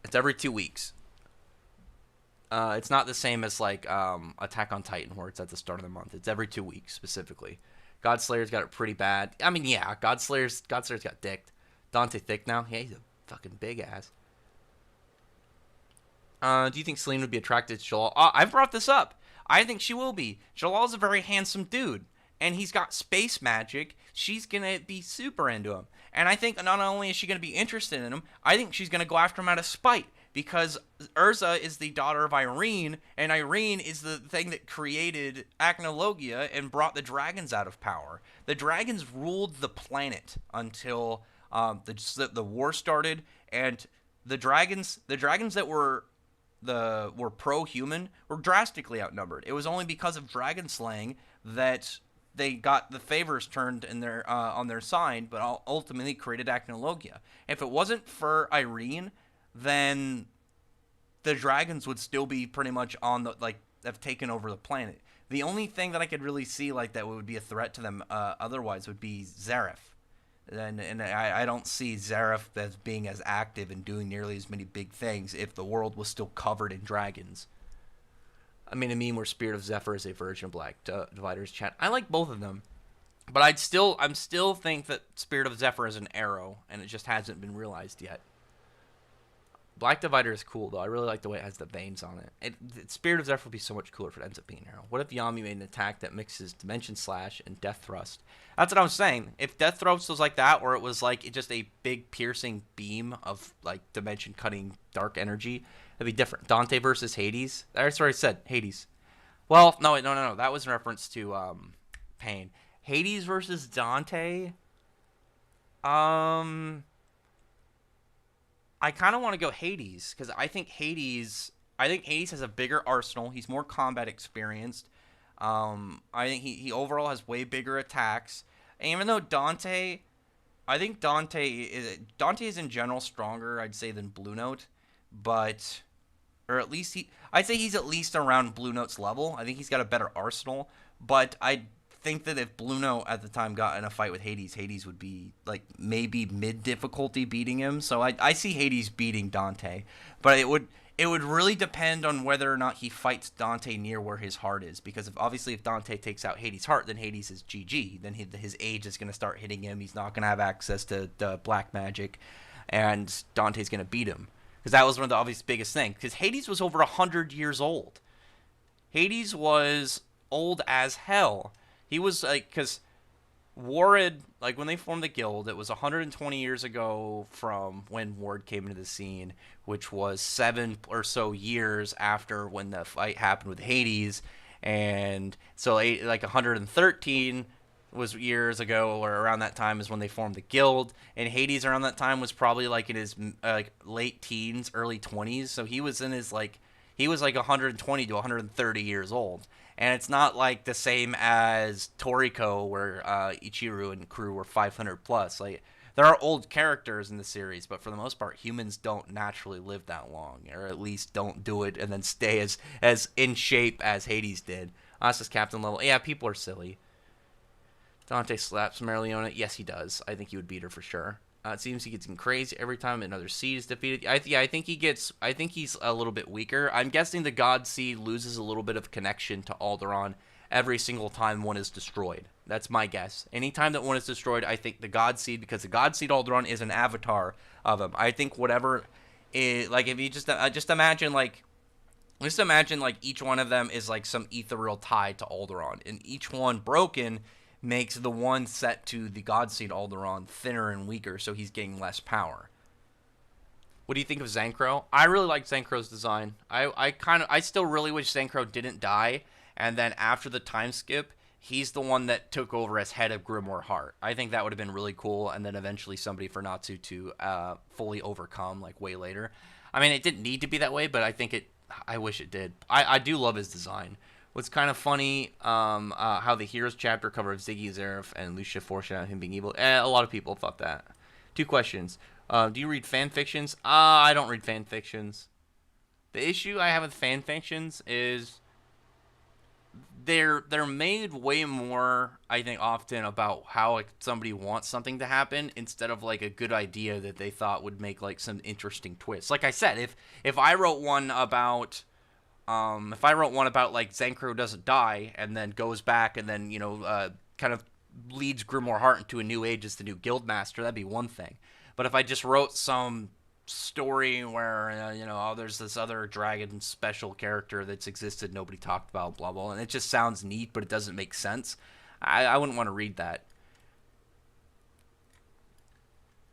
It's every 2 weeks. It's not the same as like Attack on Titan, where it's at the start of the month. It's every 2 weeks specifically. Godslayer's got it pretty bad. I mean, yeah, Godslayer's got dicked. Dante thick now. Yeah, he's a fucking big ass. Do you think Celine would be attracted to Jellal? I've brought this up. I think she will be. Jallal's a very handsome dude, and he's got space magic. She's gonna be super into him, and I think not only is she gonna be interested in him, I think she's gonna go after him out of spite. Because Urza is the daughter of Irene, and Irene is the thing that created Acnologia and brought the dragons out of power. The dragons ruled the planet until the war started, and the dragons that were pro-human were drastically outnumbered. It was only because of dragon slaying that they got the favors turned in their on their side, but ultimately created Acnologia. If it wasn't for Irene, then the dragons would still be pretty much on the have taken over the planet. The only thing that I could really see like that would be a threat to them otherwise would be Zareth. And I don't see Zareth as being as active and doing nearly as many big things if the world was still covered in dragons. I mean, a meme where Spirit of Zephyr is a version of Black Divider's chat. I like both of them. But I'm still think that Spirit of Zephyr is an arrow, and it just hasn't been realized yet. Black Divider is cool, though. I really like the way it has the veins on it. Spirit of Zephyr would be so much cooler if it ends up being an arrow. What if Yami made an attack that mixes Dimension Slash and Death Thrust? That's what I was saying. If Death Thrust was like that, or it was like just a big piercing beam of like dimension-cutting dark energy, it'd be different. Dante versus Hades? That's what I said. Hades. Well, no. That was in reference to Pain. Hades versus Dante? I kind of want to go Hades because I think Hades has a bigger arsenal. He's more combat experienced. I think he overall has way bigger attacks. And even though Dante, I think Dante is in general stronger, I'd say, than Blue Note, but or at least I'd say he's at least around Blue Note's level. I think he's got a better arsenal, but I think that if Blue Note at the time got in a fight with Hades, Hades would be like maybe mid difficulty beating him. So I see Hades beating Dante, but it would really depend on whether or not he fights Dante near where his heart is, because obviously if Dante takes out Hades' heart, then Hades is GG. Then his age is going to start hitting him. He's not going to have access to the black magic, and Dante's going to beat him. Because that was one of the obvious biggest things. Because Hades was over 100 years old. Hades was old as hell. He was like, because Ward, like when they formed the guild, it was 120 years ago from when Ward came into the scene, which was 7 or so years after when the fight happened with Hades. And so like 113 was years ago, or around that time is when they formed the guild. And Hades around that time was probably like in his late teens, early 20s. So he was in his he was like 120 to 130 years old. And it's not like the same as Toriko, where Ichiru and crew were 500 plus. Like, there are old characters in the series, but for the most part, humans don't naturally live that long, or at least don't do it and then stay as in shape as Hades did. Us as captain level, yeah, people are silly. Dante slaps Marileona. Yes, he does. I think he would beat her for sure. It seems he gets crazy every time another seed is defeated. I think he's a little bit weaker. I'm guessing the God Seed loses a little bit of connection to Alderaan every single time one is destroyed. That's my guess. Anytime that one is destroyed, I think the God Seed, because the God Seed Alderaan is an avatar of him. I think whatever is, like, if you just imagine like each one of them is like some ethereal tie to Alderaan, and each one broken makes the one set to the God Seed Alderaan thinner and weaker, so he's getting less power. What do you think of Zancro? I really like Zancro's design. I still really wish Zancro didn't die, and then after the time skip, he's the one that took over as head of Grimoire Heart. I think that would have been really cool, and then eventually somebody for Natsu to fully overcome, like, way later. I mean, it didn't need to be that way, but I wish it did. I do love his design. What's kind of funny, how the Heroes chapter covered Ziggy, Zeref, and Lucia foreshadowed him being evil. A lot of people thought that. 2 questions. Do you read fan fictions? I don't read fan fictions. The issue I have with fan fictions is they're made way more, I think, often about how like somebody wants something to happen instead of like a good idea that they thought would make like some interesting twists. Like I said, if I wrote one about like Zancro doesn't die and then goes back and then kind of leads Grimoire Heart into a new age as the new guild master, that'd be one thing. But if I just wrote some story where there's this other dragon special character that's existed nobody talked about, blah blah, and it just sounds neat but it doesn't make sense, I wouldn't want to read that.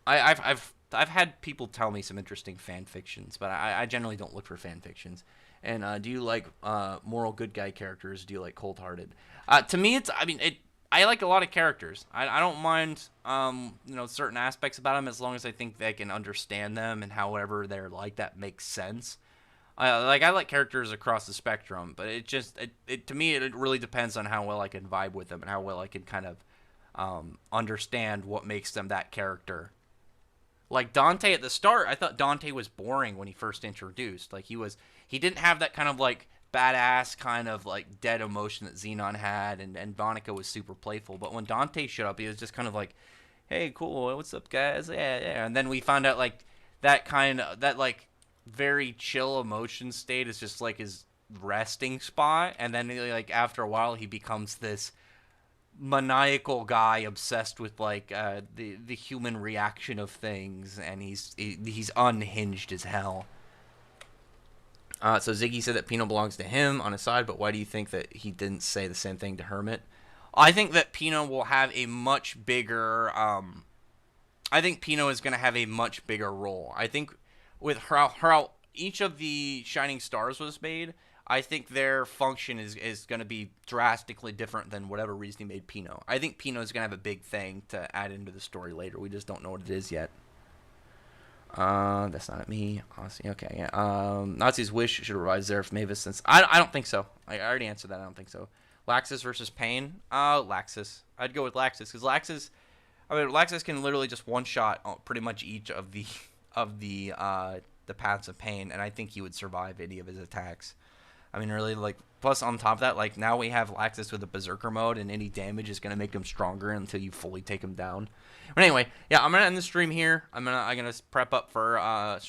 I've had people tell me some interesting fan fictions, but I generally don't look for fan fictions. And do you like moral good guy characters? Do you like cold-hearted? To me, I like a lot of characters. I don't mind certain aspects about them as long as I think they can understand them and however they're like that makes sense. I like characters across the spectrum, but to me it really depends on how well I can vibe with them and how well I can kind of understand what makes them that character. Like Dante at the start, I thought Dante was boring when he first introduced. Like he didn't have that kind of like badass kind of like dead emotion that Xenon had, and Vonica was super playful. But when Dante showed up, he was just kind of like, "Hey, cool, what's up, guys?" Yeah. And then we found out like that like very chill emotion state is just like his resting spot, and then like after a while he becomes this maniacal guy obsessed with like the human reaction of things, and he's unhinged as hell. So Ziggy said that Pino belongs to him on his side, but why do you think that he didn't say the same thing to Hermit? I think that Pino will have a much bigger I think Pino is going to have a much bigger role. I think with how each of the Shining Stars was made, I think their function is going to be drastically different than whatever reason he made Pino. I think Pino is going to have a big thing to add into the story later. We just don't know what it is yet. That's not me. Honestly, okay. Yeah. Nazi's wish should arise there if Mavis since I don't think so. I already answered that. I don't think so. Laxus versus Pain. Laxus. I'd go with Laxus because Laxus. I mean, Laxus can literally just one shot pretty much each of the the paths of Pain, and I think he would survive any of his attacks. I mean, really, like, plus on top of that, like, now we have Laxus with a Berserker mode, and any damage is going to make him stronger until you fully take him down. But anyway, yeah, I'm going to end the stream here. I'm gonna prep up for a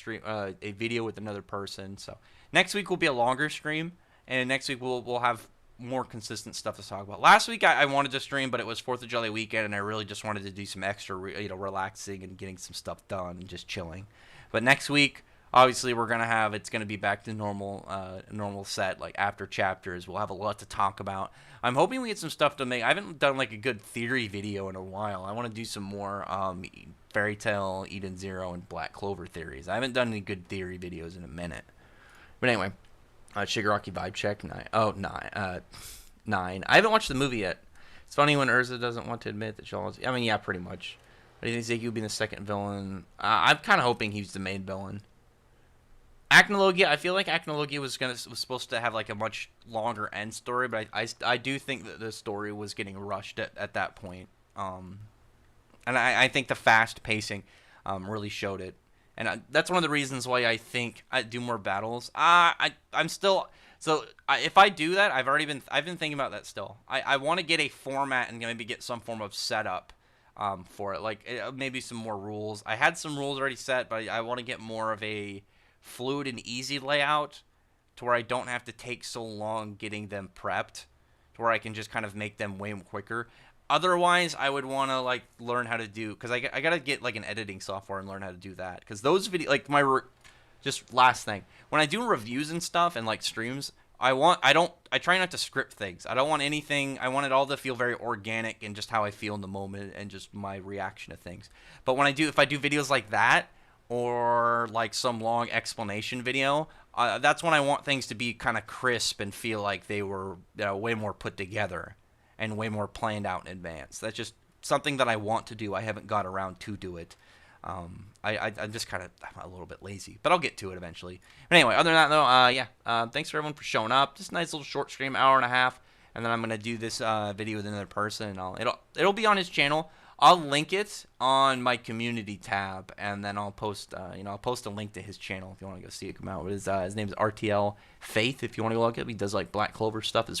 video with another person. So next week will be a longer stream, and next week we'll have more consistent stuff to talk about. Last week I wanted to stream, but it was 4th of July weekend, and I really just wanted to do some extra, relaxing and getting some stuff done and just chilling. But next week, obviously, it's gonna be back to normal set, like after chapters. We'll have a lot to talk about. I'm hoping we get some stuff to make. I haven't done like a good theory video in a while. I want to do some more Fairy Tail, Eden Zero, and Black Clover theories. I haven't done any good theory videos in a minute. But anyway, Shigaraki vibe check 9. Oh, 9. I haven't watched the movie yet. It's funny when Urza doesn't want to admit that Jellal. I mean, yeah, pretty much. But do you think Ziggy will be the second villain? I'm kind of hoping he's the main villain. Acnologia, I feel like Acnologia was supposed to have like a much longer end story, but I do think that the story was getting rushed at that point. And I think the fast pacing really showed it. And that's one of the reasons why I think I do more battles. I'm still if I do that, I've been thinking about that still. I want to get a format and maybe get some form of setup for it, like maybe some more rules. I had some rules already set, but I want to get more of a fluid and easy layout to where I don't have to take so long getting them prepped, to where I can just kind of make them way quicker. Otherwise, I would want to like learn how to do, because I gotta get like an editing software and learn how to do that. Because those videos, like just last thing, when I do reviews and stuff and like streams, I try not to script things. I don't want anything. I want it all to feel very organic and just how I feel in the moment and just my reaction to things. But if I do videos like that, or like some long explanation video, that's when I want things to be kind of crisp and feel like they were way more put together and way more planned out in advance. That's just something that I want to do. I haven't got around to do it. I'm just I'm a little bit lazy, but I'll get to it eventually. But anyway, other than that though, thanks for everyone for showing up. Just a nice little short stream, hour and a half, and then I'm gonna do this video with another person, and it'll be on his channel. I'll link it on my community tab, and then I'll post a link to his channel if you want to go see it come out. His name is RTL Faith. If you want to go look at him, he does like Black Clover stuff as well.